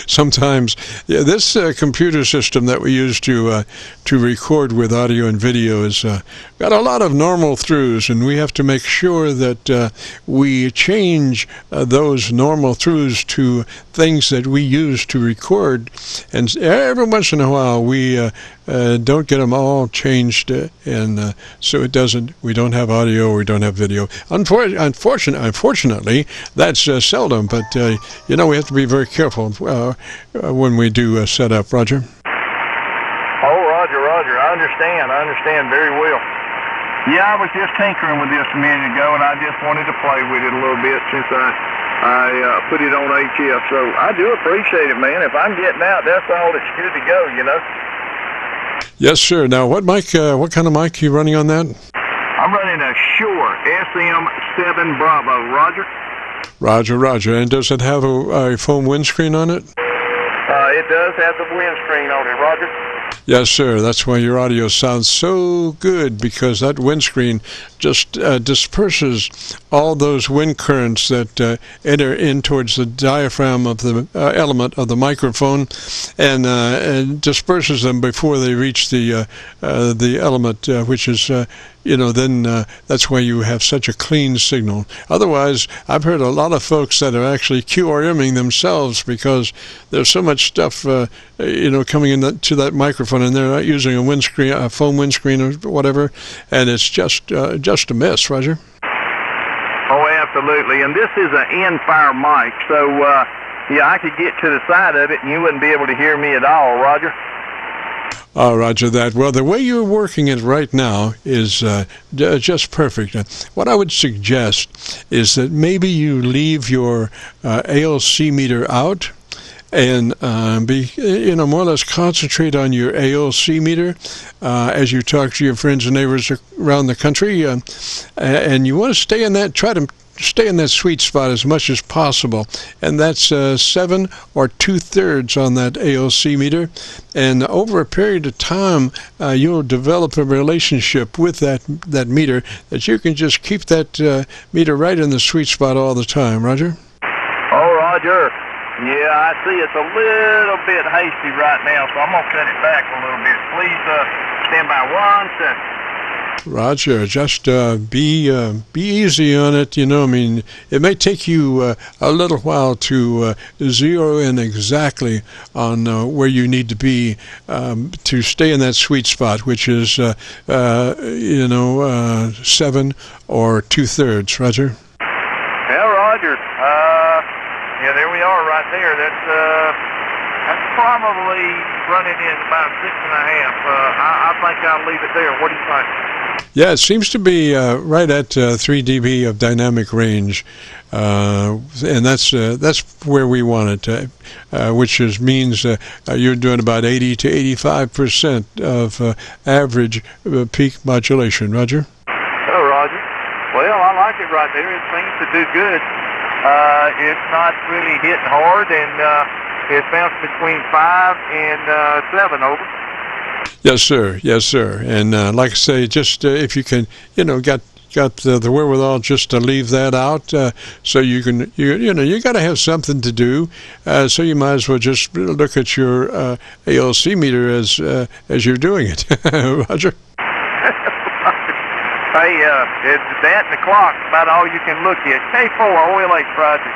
Sometimes, yeah, this computer system that we use to record with audio and video is got a lot of normal throughs, and we have to make sure that we change those normal throughs to things that we use to record. And every once in a while, we don't get them all changed, and so it doesn't. We don't have audio, we don't have video. Unfortunately, that's seldom. But we have to be very careful when we do set up. Roger. Oh, Roger. I understand very well. Yeah, I was just tinkering with this a minute ago, and I just wanted to play with it a little bit since I put it on HF. So I do appreciate it, man. If I'm getting out, that's all that's good to go, Yes, sir. Now, what kind of mic are you running on that? I'm running a Shure SM7 Bravo. Roger. And does it have a foam windscreen on it? It does have the windscreen on it, Roger. Yes, sir. That's why your audio sounds so good, because that windscreen just disperses all those wind currents that enter in towards the diaphragm of the element of the microphone, and disperses them before they reach the element, which is then that's why you have such a clean signal. Otherwise, I've heard a lot of folks that are actually QRMing themselves because there's so much stuff, coming into that microphone, and they're not using a foam windscreen or whatever, and it's just a mess, Roger. Oh, absolutely. And this is an end-fire mic, so I could get to the side of it, and you wouldn't be able to hear me at all, Roger. Oh, Roger that. Well, the way you're working it right now is just perfect. What I would suggest is that maybe you leave your ALC meter out and be more or less concentrate on your ALC meter as you talk to your friends and neighbors around the country, and you want to stay in that. Try to stay in that sweet spot as much as possible, and that's 7 or 2/3 on that ALC meter. And over a period of time, you'll develop a relationship with that meter that you can just keep that meter right in the sweet spot all the time. Roger? Oh, Roger. Yeah, I see it's a little bit hasty right now, so I'm going to cut it back a little bit. Please stand by 1 second. Roger, just be easy on it. It may take you a little while to zero in exactly on where you need to be to stay in that sweet spot, which is 7 or 2/3. Roger. Yeah, Roger. There we are, right there. That's probably running in about 6.5. I think I'll leave it there. What do you think? Yeah, it seems to be right at 3 dB of dynamic range, and that's where we want it, which means you're doing about 80 to 85% of average peak modulation. Roger? Oh, Roger. Well, I like it right there. It seems to do good. It's not really hitting hard, and it's bounced between 5 and 7 over. Yes, sir. And like I say, just if you can, got the wherewithal just to leave that out, so you can, you got to have something to do, so you might as well just look at your ALC meter as you're doing it. Roger. Hey, it's that and the clock, about all you can look at. K4 OLH project.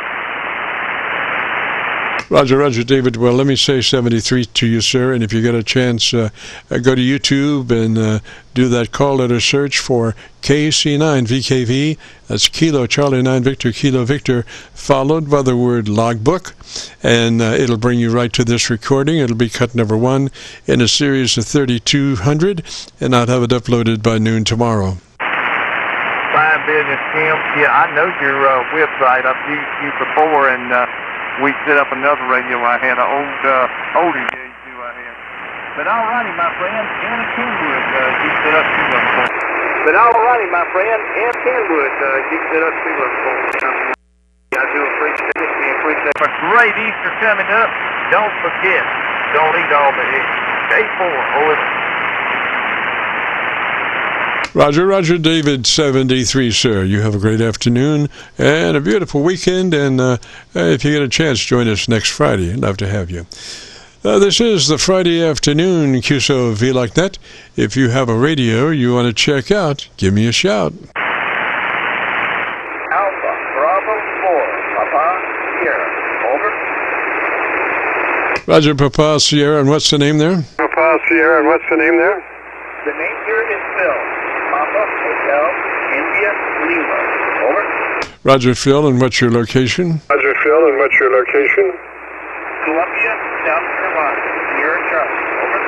Roger, David. Well, let me say 73 to you, sir. And if you get a chance, go to YouTube and do that call letter search for KC9VKV. That's Kilo Charlie 9 Victor Kilo Victor, followed by the word logbook. And it'll bring you right to this recording. It'll be cut number 1 in a series of 3,200, and I'll have it uploaded by noon tomorrow. Fine business, Kim. Yeah, I know your website. I've used you before, and we set up another radio I had, an older gauge I had. But all righty, my friend, Ann Kenwood, you set up 2 of them for me. But all righty, my friend, Ann Kenwood, you set up 2 of them for me. I do appreciate it. We appreciate it. A great Easter coming up. Don't forget, don't eat all the eggs. Day 4, OLH. Roger, Roger, David 73, sir. You have a great afternoon and a beautiful weekend, and if you get a chance, join us next Friday. I'd love to have you. This is the Friday afternoon Qso-Vlog net. If you have a radio you want to check out, give me a shout. Alpha, Bravo 4, Papa, Sierra. Over. Roger, Papa, Sierra, and what's the name there? Papa Sierra, and what's the name there? The name here is Phil. Papa, Hotel, India, Lima. Over. Roger, Phil, and what's your location? Roger, Phil, and what's your location? Columbia, South Carolina. Sierra Charlie. Over.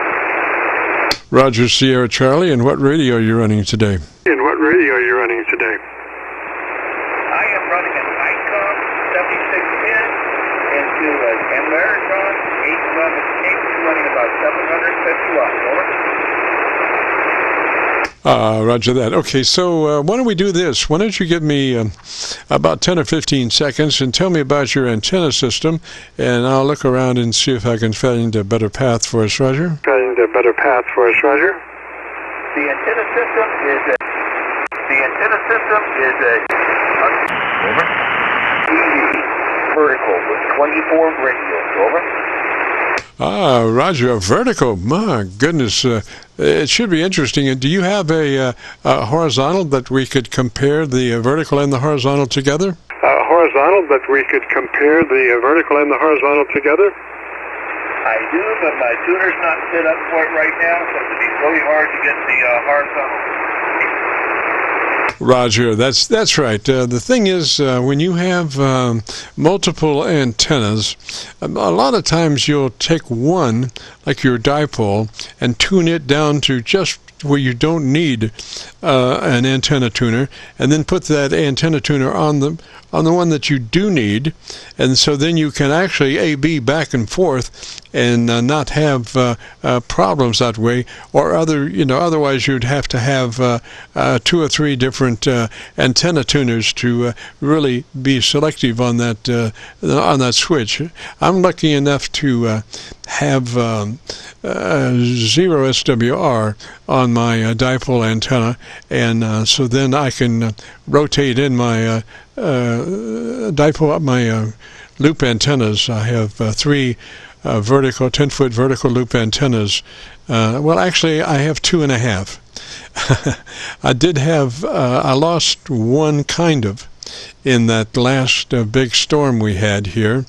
Roger, Sierra, Charlie, and what radio are you running today? And what radio are you running today? I am running an ICOM 7610 into an Americon 811 King running about 750 watts. Over. Roger that. Okay, so why don't we do this? Why don't you give me about 10 or 15 seconds and tell me about your antenna system, and I'll look around and see if I can find a better path for us, Roger. Find a better path for us, Roger. The antenna system is a over. TV vertical with 24 radios. Over. Roger, a vertical. My goodness, it should be interesting. And do you have a horizontal that we could compare the vertical and the horizontal together? Horizontal that we could compare the vertical and the horizontal together? I do, but my tuner's not set up for it right now, so it'd be really hard to get the horizontal. Roger, that's right. The thing is, when you have multiple antennas, a lot of times you'll take one, like your dipole, and tune it down to just where you don't need an antenna tuner, and then put that antenna tuner on the one that you do need, and so then you can actually A/B back and forth and not have problems that way, or otherwise you'd have to have 2 or 3 different antenna tuners to really be selective on that switch. I'm lucky enough to have 0 SWR on my dipole antenna, and so then I can rotate in my my loop antennas. I have 3 vertical 10-foot vertical loop antennas. Well, actually, I have 2.5. I lost one kind of in that last big storm we had here.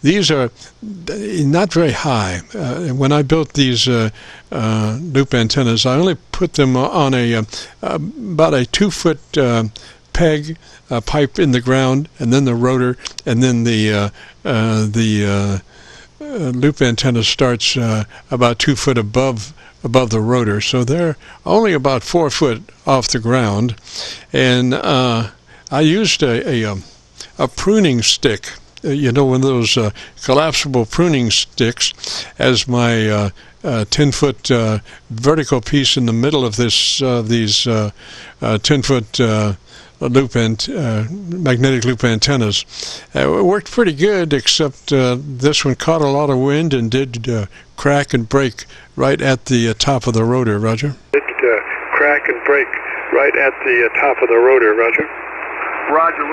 These are not very high. When I built these loop antennas, I only put them on about a 2-foot peg pipe in the ground, and then the rotor, and then the loop antenna starts about 2 foot above the rotor, so they're only about 4 foot off the ground. And I used a pruning stick, one of those collapsible pruning sticks, as my 10-foot vertical piece in the middle of these 10-foot magnetic loop antennas. It worked pretty good, except this one caught a lot of wind and did crack and break right at the top of the rotor, Roger. It crack and break right at the top of the rotor, Roger. Roger.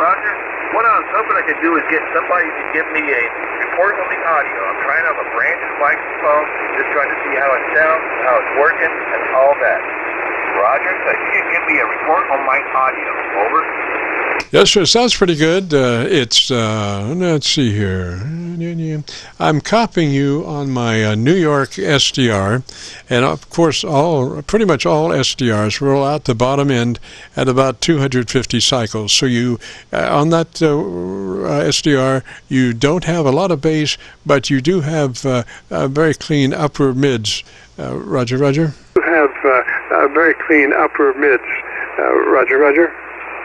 What I was hoping I could do is get somebody to give me a report on the audio. I'm trying to have a brand new microphone, just trying to see how it sounds, how it's working, and all that. Roger, so you can give me a report on my audio. Over. Yes, sir. Sounds pretty good. It's let's see here. I'm copying you on my New York SDR, and of course, pretty much all SDRs roll out the bottom end at about 250 cycles. So you on that SDR, you don't have a lot of bass, but you do have very clean upper mids. Roger. You have very clean upper mids. Roger.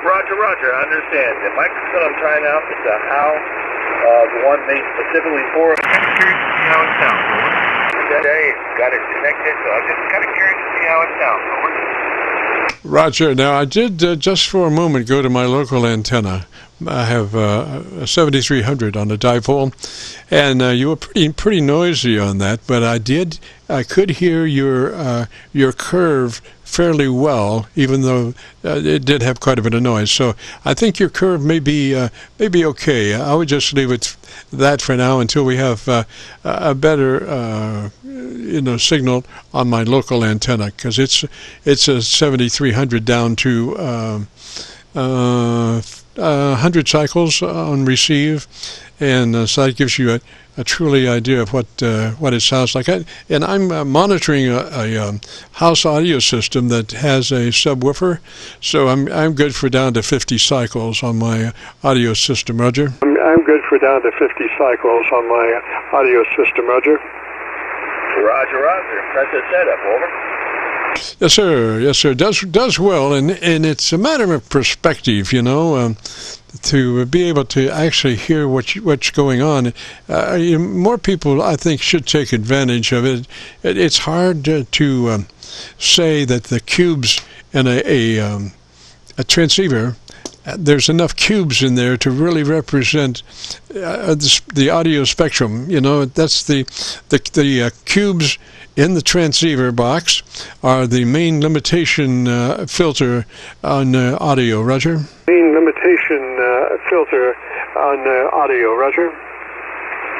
Roger, I understand. The microphone I'm trying out is a HAL, the one made specifically for it. I'm curious to see how it sounds. Today it's got it connected, so I'm just kind of curious to see how it sounds. Over. Roger. Now, I did just for a moment go to my local antenna. I have a 7300 on a dipole, and you were pretty noisy on that. But I could hear your curve fairly well, even though it did have quite a bit of noise. So I think your curve may be okay. I would just leave it that for now until we have a better signal on my local antenna, because it's a 7300 down to 100 cycles on receive, and so that gives you a truly idea of what it sounds like. And I'm monitoring a house audio system that has a subwoofer, so I'm good for down to 50 cycles on my audio system, Roger. I'm good for down to 50 cycles on my audio system, Roger. Roger, roger. That's the setup, over. Yes, sir. Yes, sir. Does well, and it's a matter of perspective, to be able to actually hear what's going on. More people, I think, should take advantage of it. It's hard to say that the cubes in a transceiver, there's enough cubes in there to really represent the audio spectrum. That's the cubes in the transceiver box are the main limitation filter on audio, Roger. Main limitation filter on audio, Roger.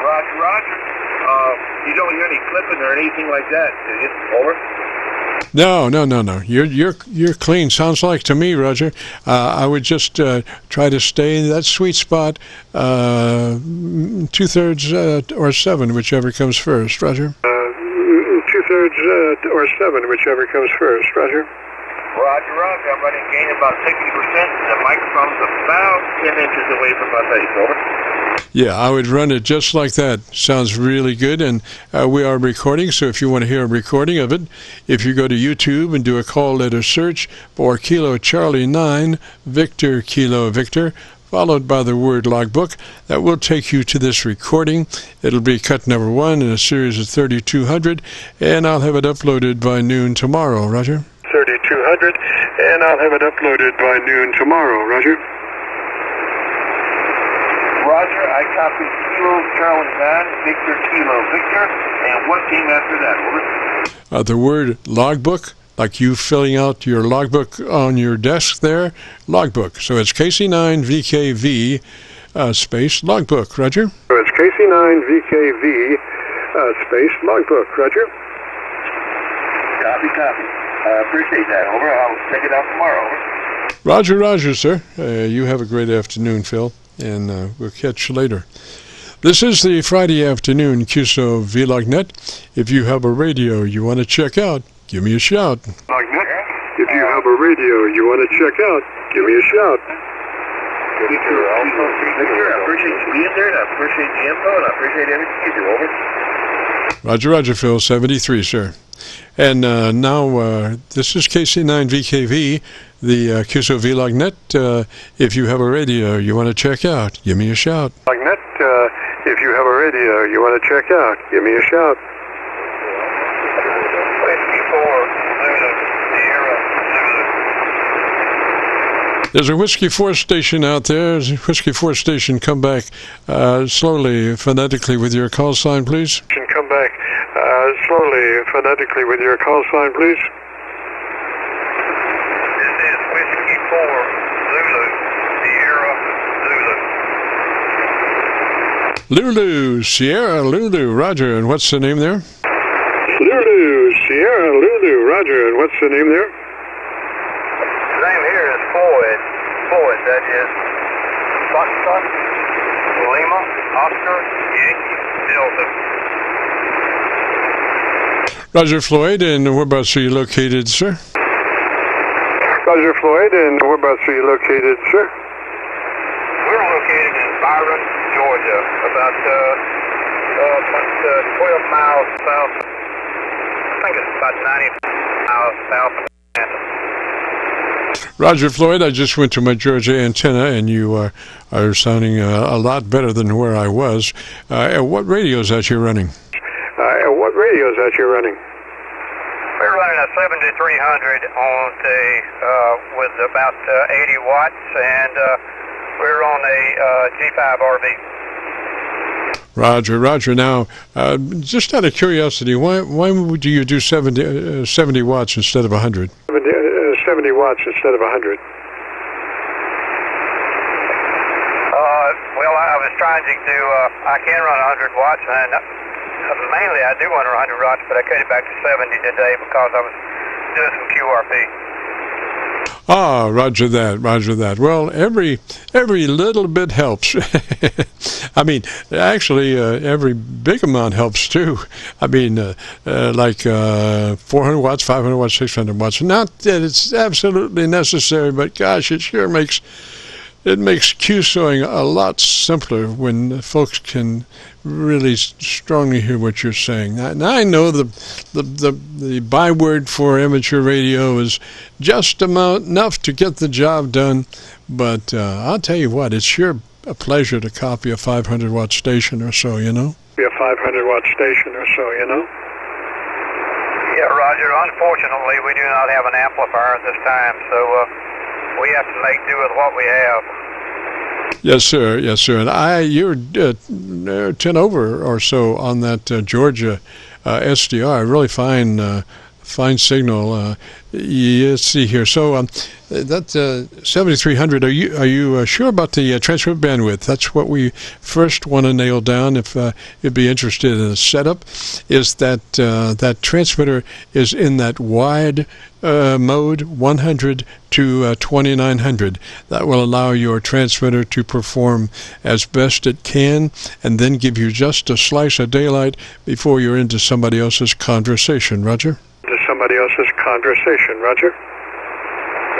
Roger, roger. You don't hear any clipping or anything like that, do you? Over. No. You're clean. Sounds like to me, Roger. I would just try to stay in that sweet spot, 2/3 or 7, whichever comes first, Roger. 2/3 or 7, whichever comes first, Roger. Roger, roger. I'm running gain about 60%. The microphone's about 10 inches away from my face, over. Yeah, I would run it just like that. Sounds really good, and we are recording, so if you want to hear a recording of it, if you go to YouTube and do a call letter search for Kilo Charlie 9, Victor Kilo Victor, followed by the word logbook, that will take you to this recording. It'll be cut number 1 in a series of 3200, and I'll have it uploaded by noon tomorrow, Roger. 3200, and I'll have it uploaded by noon tomorrow, Roger. Roger, I copy Kilo Charlie 9, Victor Kilo Victor, and what came after that, over? The word logbook, like you filling out your logbook on your desk there, logbook. So it's KC9VKV space logbook, Roger. So it's KC9VKV space logbook, Roger. Copy. I appreciate that, over. I'll check it out tomorrow, over. Roger, sir. You have a great afternoon, Phil, and we'll catch you later. This is the Friday afternoon Qso-Vlog net. If you have a radio you want to check out, give me a shout. If you have a radio you want to check out, give me a shout. Victor, I appreciate you being there, and I appreciate the info, and I appreciate everything you do, over. Roger, Phil, 73, sir. And now this is KC9VKV, the Qso-Vlog net. If you have a radio you want to check out, give me a shout. If you have a radio you want to check out, give me a shout. There's a Whiskey 4 station out there. Whiskey 4 station, come back slowly, phonetically with your call sign, please. Come back slowly, phonetically with your call sign, please. This is Whiskey 4, Zulu, Sierra, Zulu. Lulu, Sierra, Lulu, Roger, and what's the name there? Lulu, Sierra, Lulu, Roger, and what's the name there? The name here is Floyd, that is Foxtrot, Lima, Oscar, Yankee, Delta. Roger, Floyd, and whereabouts are you located, sir? Roger, Floyd, and whereabouts are you located, sir? We're located in Byron, Georgia, about 12 miles south. I think it's about 90 miles south of Atlanta. Roger, Floyd, I just went to my Georgia antenna, and you are sounding a lot better than where I was. What radio is that you're running? We're running a 7300 on the with about 80 watts, and We're on a G5 RV. Roger, Roger. Now, just out of curiosity, why would you do 70 watts instead of 100? 70 watts instead of 100. Well, I was trying to do, I can run 100 watts, and mainly I do want 100 watts, but I cut it back to 70 today because I was doing some QRP. Ah, roger that, roger that. Well, every little bit helps. I mean, actually, every big amount helps too. I mean, like 400 watts, 500 watts, 600 watts. Not that it's absolutely necessary, but gosh, it sure makes QSOing a lot simpler when folks can really strongly hear what you're saying. Now I know the byword for amateur radio is just enough to get the job done, but I'll tell you what, it's sure a pleasure to copy a 500 watt station or so, you know? Be a 500 watt station or so, you know? Yeah, Roger. Unfortunately, we do not have an amplifier at this time, so we have to make do with what we have. Yes, sir. Yes, sir. And you're 10 over or so on that Georgia SDR. Really fine signal. Let's see here. So that 7300. Are you sure about the transmit bandwidth? That's what we first want to nail down. If you'd be interested in a setup, is that that transmitter is in that wide mode 100 to 2900. That will allow your transmitter to perform as best it can, and then give you just a slice of daylight before you're into somebody else's conversation. Roger. Somebody else's conversation, Roger?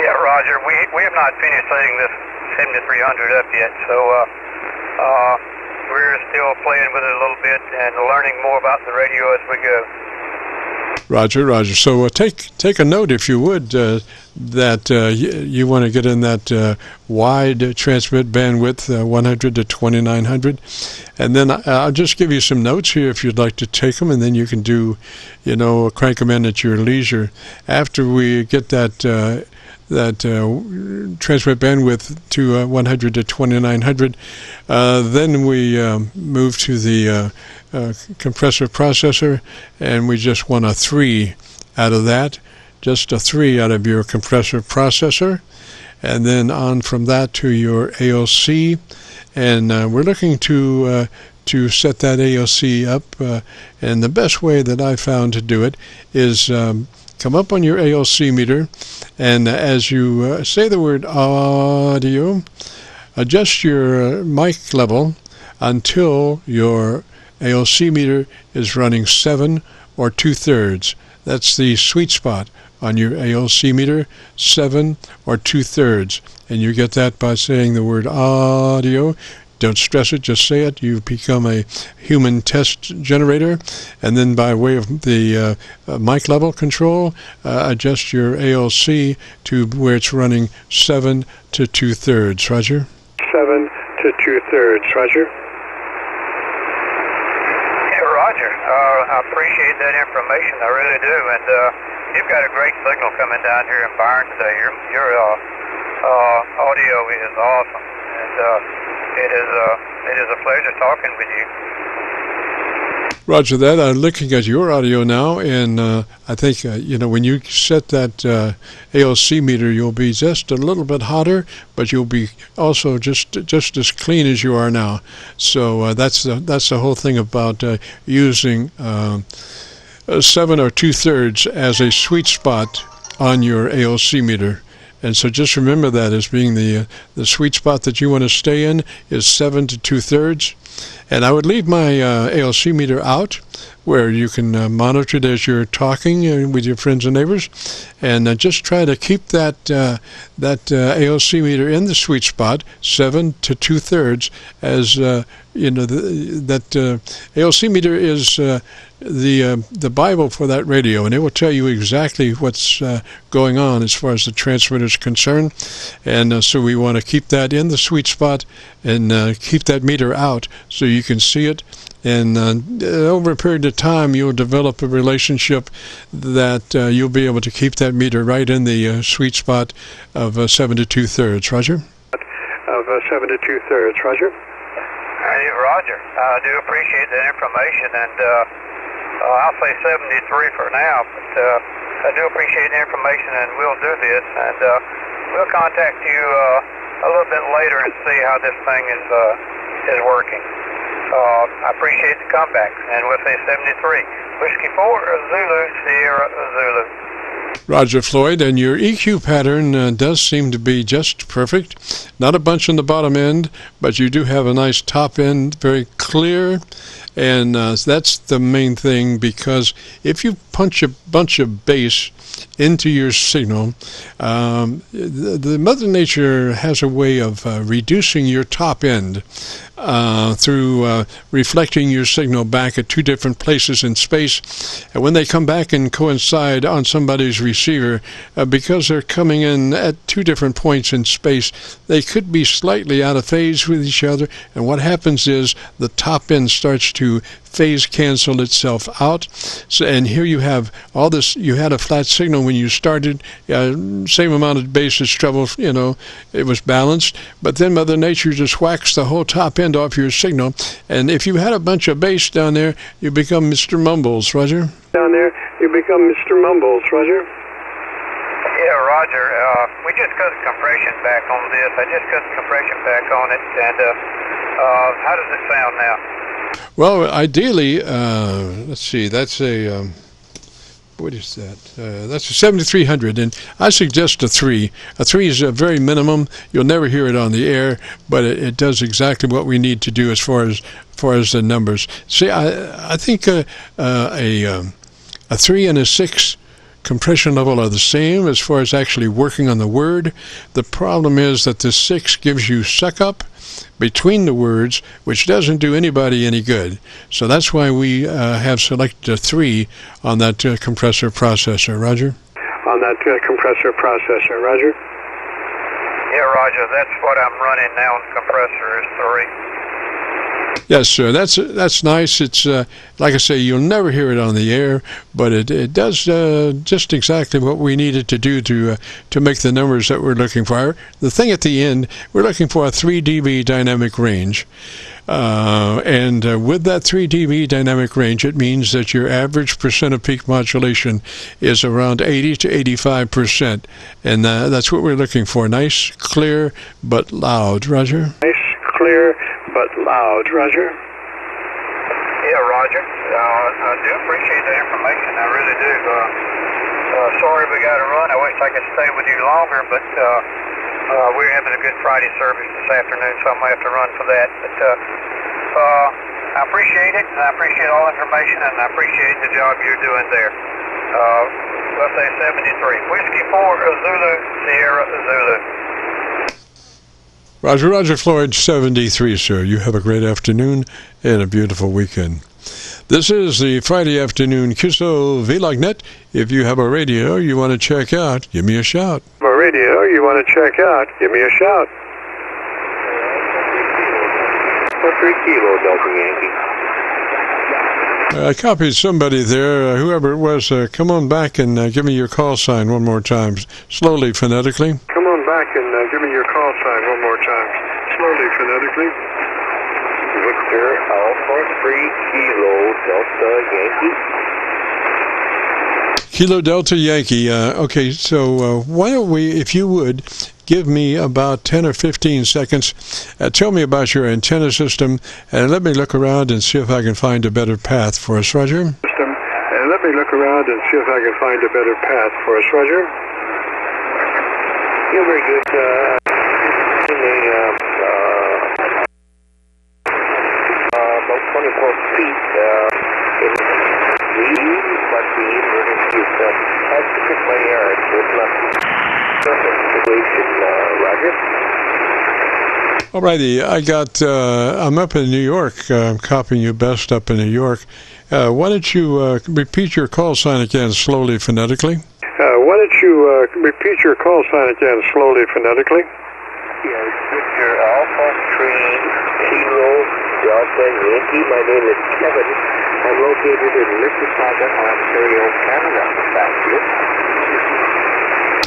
Yeah, Roger. We have not finished setting this 7300 up yet, so we're still playing with it a little bit and learning more about the radio as we go. Roger, Roger. So take a note, if you would, that you want to get in that wide transmit bandwidth, 100 to 2900. And then I'll just give you some notes here if you'd like to take them, and then you can do, crank them in at your leisure. After we get that transmit bandwidth to 100 to 2900, then we move to the compressor processor, and we just want a 3 out of that, just a 3 out of your compressor processor, and then on from that to your ALC, and we're looking to set that ALC up, and the best way that I found to do it is come up on your ALC meter, and as you say the word audio, adjust your mic level until your ALC meter is running 7 or 2/3. That's the sweet spot on your ALC meter, 7 or 2/3. And you get that by saying the word audio. Don't stress it, just say it. You become a human test generator. And then by way of the mic level control, adjust your ALC to where it's running 7 to 2/3. Roger? 7 to 2/3. Roger? Roger. I appreciate that information. I really do. And you've got a great signal coming down here in Byron today. Your audio is awesome. And it is a pleasure talking with you. Roger that. I'm looking at your audio now, and I think, when you set that ALC meter, you'll be just a little bit hotter, but you'll be also just as clean as you are now. So that's the whole thing about using 7 or 2/3 as a sweet spot on your ALC meter. And so just remember that as being the sweet spot that you want to stay in is 7 to 2/3. And I would leave my ALC meter out where you can monitor it as you're talking with your friends and neighbors, and just try to keep that ALC meter in the sweet spot, 7 to 2/3, as that ALC meter is the Bible for that radio, and it will tell you exactly what's going on as far as the transmitter is concerned. And so we want to keep that in the sweet spot and keep that meter out so you can see it. And over a period of time, you'll develop a relationship that you'll be able to keep that meter right in the sweet spot of 7 to 2/3. Roger? of 7 2/3, Roger. Hey, Roger. I do appreciate that information, and I'll say 73 for now, but I do appreciate the information, and we'll do this, and we'll contact you a little bit later and see how this thing is working. I appreciate the comeback, and we'll say 73. Whiskey 4, Zulu, Sierra, Zulu. Roger, Floyd, and your EQ pattern does seem to be just perfect. Not a bunch on the bottom end, but you do have a nice top end, very clear, and that's the main thing, because if you punch a bunch of bass into your signal, the Mother Nature has a way of reducing your top end through reflecting your signal back at two different places in space. And when they come back and coincide on somebody's receiver, because they're coming in at two different points in space, they could be slightly out of phase with each other. And what happens is the top end starts to phase cancel itself out. So, and here you have all this. You had a flat signal when you started, same amount of bass as treble, it was balanced, but then Mother Nature just whacks the whole top end off your signal, and if you had a bunch of bass down there, you become Mr. Mumbles, Roger. Down there, you become Mr. Mumbles, Roger. Yeah, Roger. We just cut the compression back on this. I just cut the compression back on it, and how does it sound now? Well, ideally, let's see, that's a, what is that? That's a 7300, and I suggest a 3. A 3 is a very minimum. You'll never hear it on the air, but it does exactly what we need to do as far as the numbers. See, I think a 3 and a 6 compression level are the same as far as actually working on the word. The problem is that the 6 gives you suck up between the words, which doesn't do anybody any good. So that's why we have selected a 3 on that compressor processor, Roger. On that compressor processor, Roger. Yeah, Roger, that's what I'm running now on the compressor is 3. Yes, sir. That's nice. It's like I say, you'll never hear it on the air, but it does just exactly what we needed to do to make the numbers that we're looking for. The thing at the end, we're looking for a 3 dB dynamic range, and with that 3 dB dynamic range, it means that your average percent of peak modulation is around 80 to 85%, and that's what we're looking for. Nice, clear, but loud, Roger. Nice, clear, but loud, Roger. Yeah, Roger. I do appreciate the information. I really do. Sorry we got to run. I wish I could stay with you longer, but we're having a good Friday service this afternoon, so I'm going to have to run for that. But I appreciate it, and I appreciate all the information, and I appreciate the job you're doing there. Let's say 73. Whiskey 4, Zulu, Sierra, Zulu. Roger, Floyd, 73, sir. You have a great afternoon and a beautiful weekend. This is the Friday afternoon Qso-Vlog net. If you have a radio you want to check out, give me a shout. A radio you want to check out, give me a shout. 3 Kilo Delta Yankee. I copied somebody there, whoever it was. Come on back and give me your call sign one more time, slowly, phonetically. Come on back and give me your call sign one more time, slowly, phonetically. Victor Alpha 3 Kilo Delta Yankee. Kilo Delta Yankee. Okay, so why don't we, if you would, give me about 10 or 15 seconds. Tell me about your antenna system, and let me look around and see if I can find a better path for us, Roger. And let me look around and see if I can find a better path for us, Roger. You're very good. About 24 feet. We must be emergency has to pick my yard. Alrighty, I'm up in New York. I'm copying you best up in New York. Why don't you repeat your call sign again slowly, phonetically? Why don't you repeat your call sign again slowly, phonetically? Yes, Mr. Alpha 3 Kilo Delta Yankee. My name is Kevin. I'm located in Mississauga, Ontario, Canada. Thank you.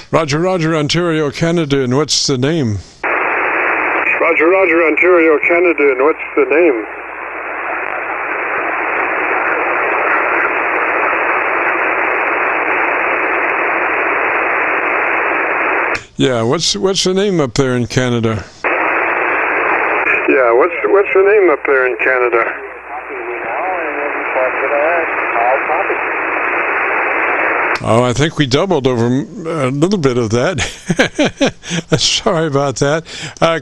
Roger, Ontario, Canada, and what's the name? Roger, Roger, Ontario, Canada, and what's the name? Yeah, what's the name up there in Canada? Yeah, what's the name up there in Canada? Oh, I think we doubled over a little bit of that. Sorry about that.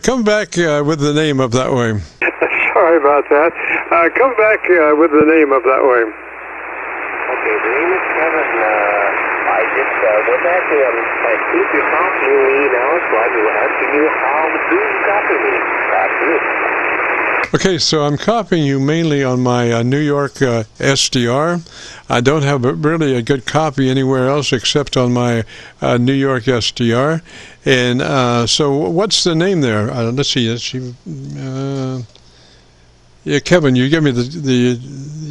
Come back with the name up that way. Sorry about that. Come back with the name up that way. Okay, the name is Kevin. I just went back to keep your copying me now, so I was asking you how do you copy me? That's it. Okay, so I'm copying you mainly on my New York SDR. I don't have really a good copy anywhere else except on my New York SDR. And so what's the name there? Let's see. Yeah, Kevin, you give me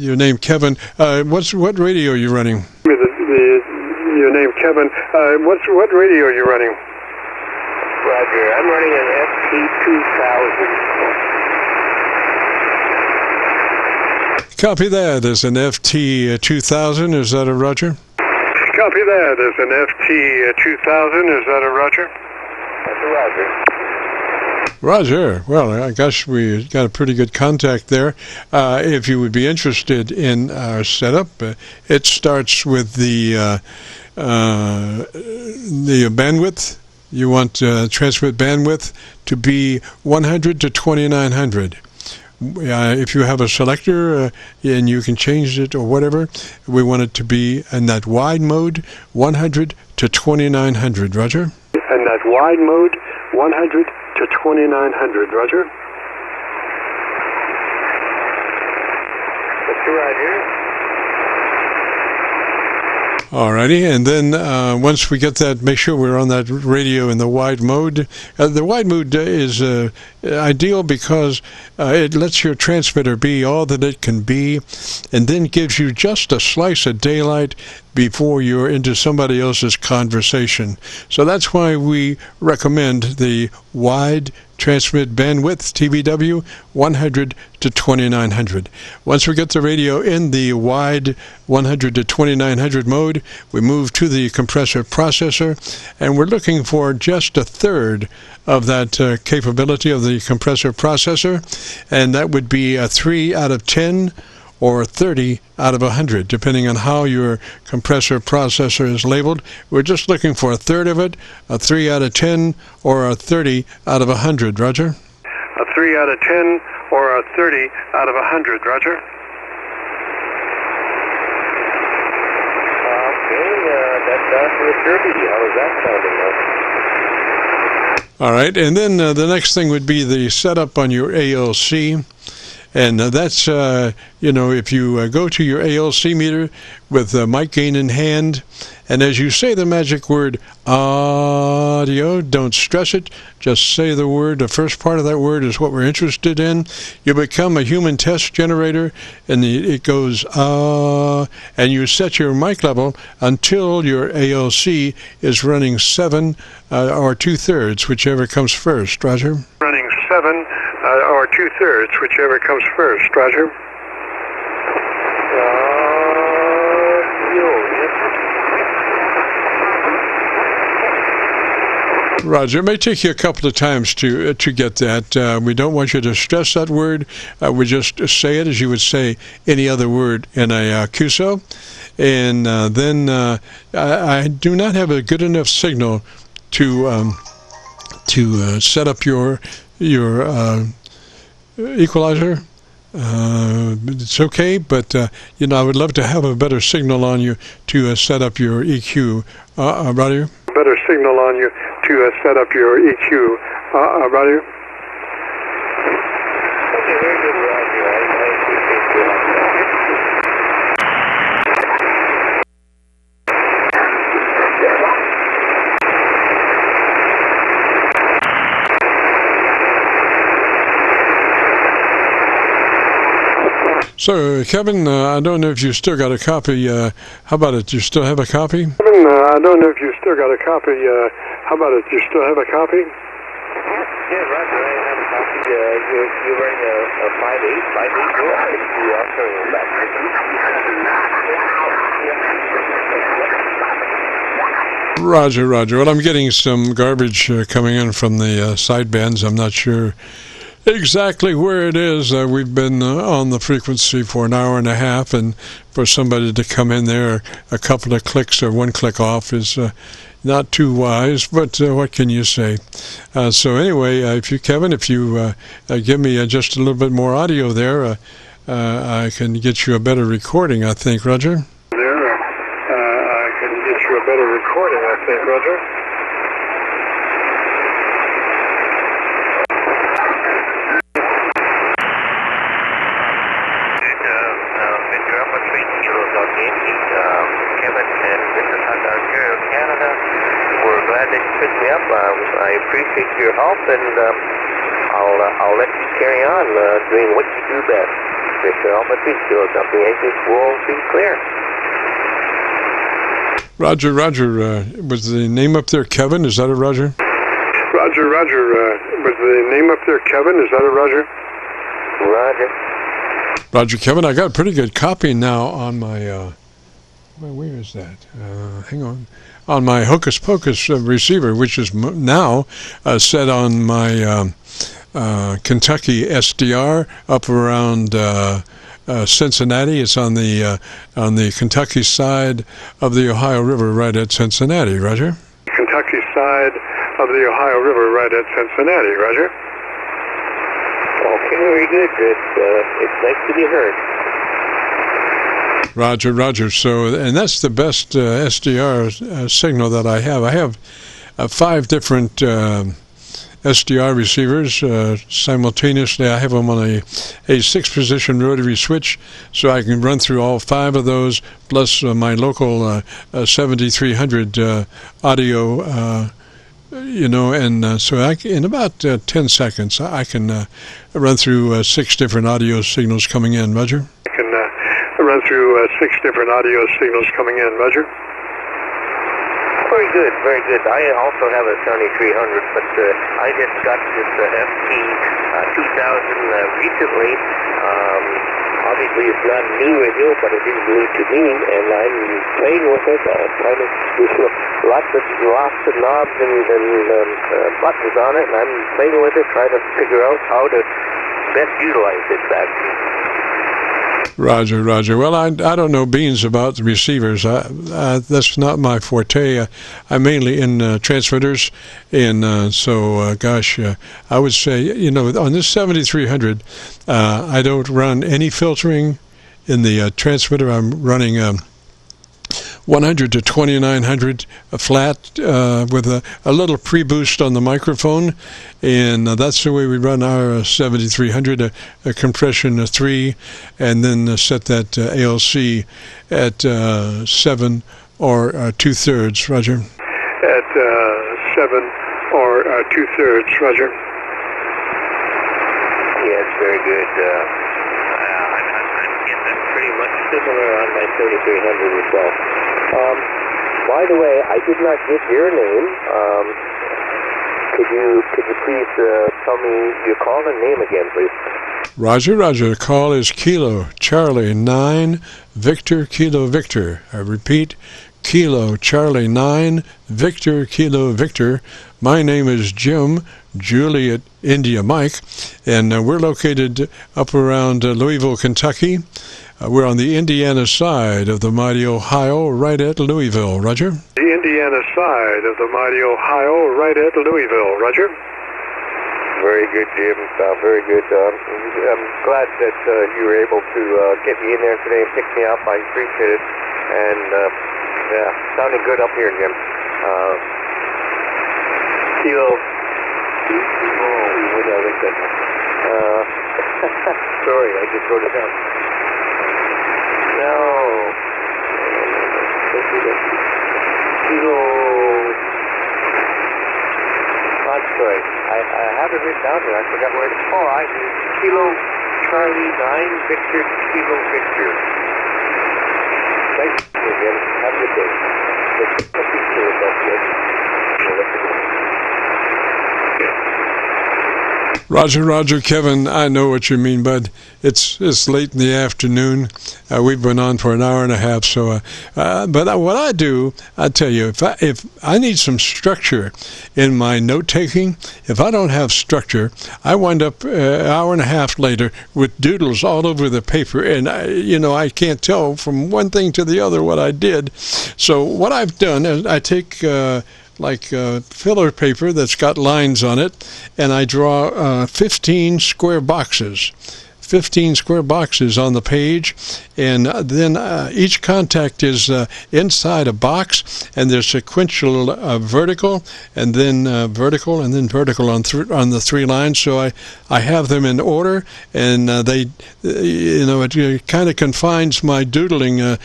your name, Kevin. What radio are you running? Your name, Kevin. What radio are you running? Roger, I'm running an FT2000. Copy that as an FT2000. Is that a Roger? Copy that as an FT2000. Is that a Roger? That's a Roger. Roger. Well, I guess we got a pretty good contact there. If you would be interested in our setup, it starts with the bandwidth. You want transmit bandwidth to be 100 to 2900. If you have a selector and you can change it or whatever, we want it to be in that wide mode, 100 to 2900. Roger? And that wide mode, 100 to 2900. Roger? That's Roger. Alrighty, and then once we get that, make sure we're on that radio in the wide mode. The wide mode is ideal because it lets your transmitter be all that it can be, and then gives you just a slice of daylight before you're into somebody else's conversation. So that's why we recommend the wide transmit bandwidth, TBW, 100 to 2900. Once we get the radio in the wide 100 to 2900 mode, we move to the compressor processor, and we're looking for just a third of that capability of the compressor processor, and that would be a 3 out of 10 or 30 out of 100, depending on how your compressor processor is labeled. We're just looking for a third of it, a 3 out of 10, or a 30 out of 100. Roger? A 3 out of 10 or a 30 out of 100. Roger? That's with Kirby. How is that sounding? All right, and then the next thing would be the setup on your ALC. And that's, if you go to your ALC meter with the mic gain in hand, and as you say the magic word audio, don't stress it, just say the word. The first part of that word is what we're interested in. You become a human test generator, and it goes and you set your mic level until your ALC is running 7 or 2/3, whichever comes first. Roger? Running 7 or 2/3, whichever comes first. Roger? Roger, it may take you a couple of times to get that. We don't want you to stress that word. We just say it as you would say any other word in a QSO. And then I do not have a good enough signal to set up your equalizer. It's okay, but I would love to have a better signal on you to set up your EQ. Roger? Better signal on you to set up your EQ. Roger? Okay, very good, Roger. I appreciate you. So, Kevin, I don't know if you still got a copy. How about it? Do you still have a copy? Kevin, I don't know if you still got a copy. How about it? Do you still have a copy? Yeah, Roger, I have a copy. You're wearing a 5.8 volt. I think you are turning back. Roger, Roger. Well, I'm getting some garbage coming in from the sidebands. I'm not sure exactly where it is. We've been on the frequency for an hour and a half, and for somebody to come in there a couple of clicks or one click off is not too wise, but what can you say? So anyway, Kevin, if you give me just a little bit more audio there, I can get you a better recording, I think, Roger. I can get you a better recording, I think, Roger. Victor Alpha 3 Kilo Dog Yankee, Kevin and Mrs. Hunt, Ontario, Canada. We're glad that you picked me up. I appreciate your help, and I'll let you carry on doing what you do best. Victor Alpha 3 Kilo Dog Yankee, we'll be clear. Roger, Roger. Was the name up there Kevin? Is that a Roger? Roger, Roger. Was the name up there Kevin? Is that a Roger? Roger. Roger, Kevin. I got a pretty good copy now on my, where is that? Hang on. On my Hocus Pocus receiver, which is now set on my Kentucky SDR up around Cincinnati. It's on the Kentucky side of the Ohio River, right at Cincinnati. Roger. Kentucky side of the Ohio River, right at Cincinnati. Roger. Okay, very good. It's nice to be heard. Roger, Roger. So, and that's the best SDR signal that I have. I have 5 different SDR receivers simultaneously. I have them on a 6-position rotary switch, so I can run through all 5 of those, plus my local 7300 audio. And so in about 10 seconds, I can run through 6 different audio signals coming in. Roger. I can run through 6 different audio signals coming in. Roger. Very good, very good. I also have a 7300, but I just got this FT 2000 recently. Obviously, it's not new radio, but it is new to me, and I'm playing with it. Trying to do lots of knobs and buttons on it, and I'm playing with it, trying to figure out how to best utilize this battery. Roger, Roger. Well, I don't know beans about the receivers. That's not my forte. I'm mainly in transmitters, and gosh, I would say, on this 7300, I don't run any filtering in the transmitter. I'm running 100 to 2900 flat with a little pre-boost on the microphone, and that's the way we run our 7300, a compression of 3, and then set that ALC at 7 or 2/3. Roger. At 7 or 2/3. Roger. Yes, very good. I'm getting pretty much similar on my 3300 as well. By the way, I did not get your name. Could you please tell me your call and name again, please? Roger, Roger. The call is Kilo Charlie 9 Victor Kilo Victor. I repeat, Kilo Charlie 9 Victor Kilo Victor. My name is Jim Juliet India Mike, and we're located up around Louisville, Kentucky. We're on the Indiana side of the mighty Ohio, right at Louisville. Roger. The Indiana side of the mighty Ohio, right at Louisville. Roger. Very good, Jim. Very good. I'm glad that you were able to get me in there today and pick me up. I appreciate it. And, sounding good up here, Jim. Kilo. What did I write that? Sorry, I just wrote it down. No. Kilo. I'm sorry. I have it written down here. I forgot where it is. Kilo Charlie 9 Victor Kilo Victor. Thank you again. Have a good day. Roger, Kevin, I know what you mean, bud. It's late in the afternoon. We've been on for an hour and a half, so but what I do, I tell you, if I need some structure in my note taking, if I don't have structure, I wind up an hour and a half later with doodles all over the paper, and I can't tell from one thing to the other what I did. So what I've done is I take filler paper that's got lines on it, and I draw 15 square boxes. 15 square boxes on the page, and then each contact is inside a box, and there's sequential vertical, and then vertical, and then vertical on the three lines. So I have them in order, and it kind of confines my doodling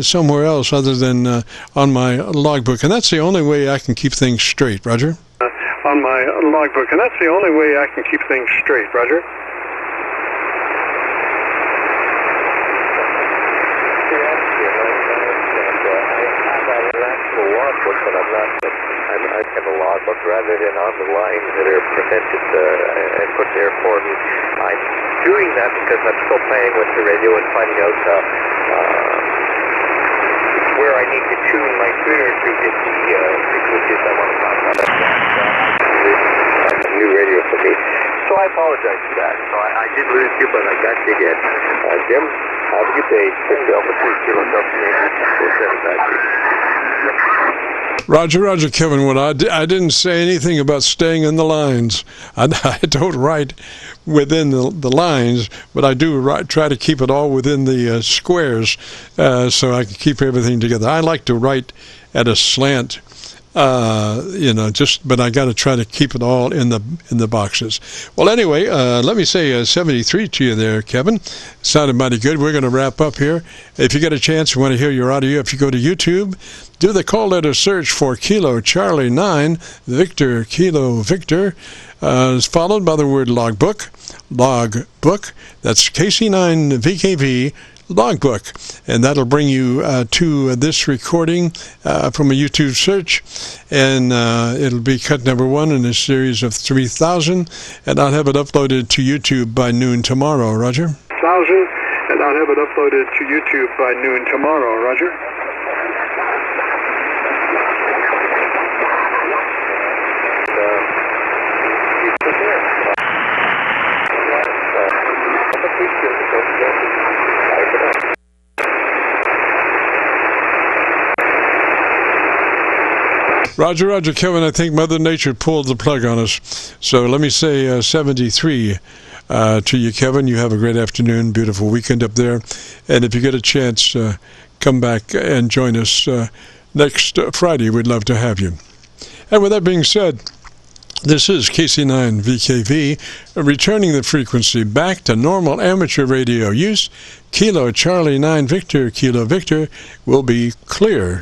somewhere else other than on my logbook, and that's the only way I can keep things straight, Roger. On my logbook, and that's the only way I can keep things straight, Roger. I have a logbook rather than on the lines that are presented and put there for me. I'm doing that because I'm still playing with the radio and finding out where I need to tune my tuner to get the frequencies I want to talk about. That's a new radio for me. So I apologize for that. So I did lose you, but I got you again. Jim, have a good day. Take Alpha 3 Kilo Delta Roger, Kevin, I didn't say anything about staying in the lines. I don't write within the lines, but I do try to keep it all within the squares so I can keep everything together. I like to write at a slant, but I got to try to keep it all in the boxes. Well, anyway, let me say 73 to you there, Kevin. Sounded mighty good. We're going to wrap up here. If you get a chance, you want to hear your audio, if you go to YouTube, do the call letter search for Kilo Charlie 9 Victor Kilo Victor, followed by the word logbook. That's KC9VKV logbook, and that'll bring you to this recording from a YouTube search, and it'll be cut number 1 in a series of 3,000, and I'll have it uploaded to YouTube by noon tomorrow, Roger. 1,000, and I'll have it uploaded to YouTube by noon tomorrow, Roger. Roger, Kevin, I think Mother Nature pulled the plug on us. So let me say 73 to you, Kevin. You have a great afternoon, beautiful weekend up there. And if you get a chance, come back and join us next Friday. We'd love to have you. And with that being said, this is KC9VKV, returning the frequency back to normal amateur radio use. Kilo Charlie 9 Victor Kilo Victor will be clear.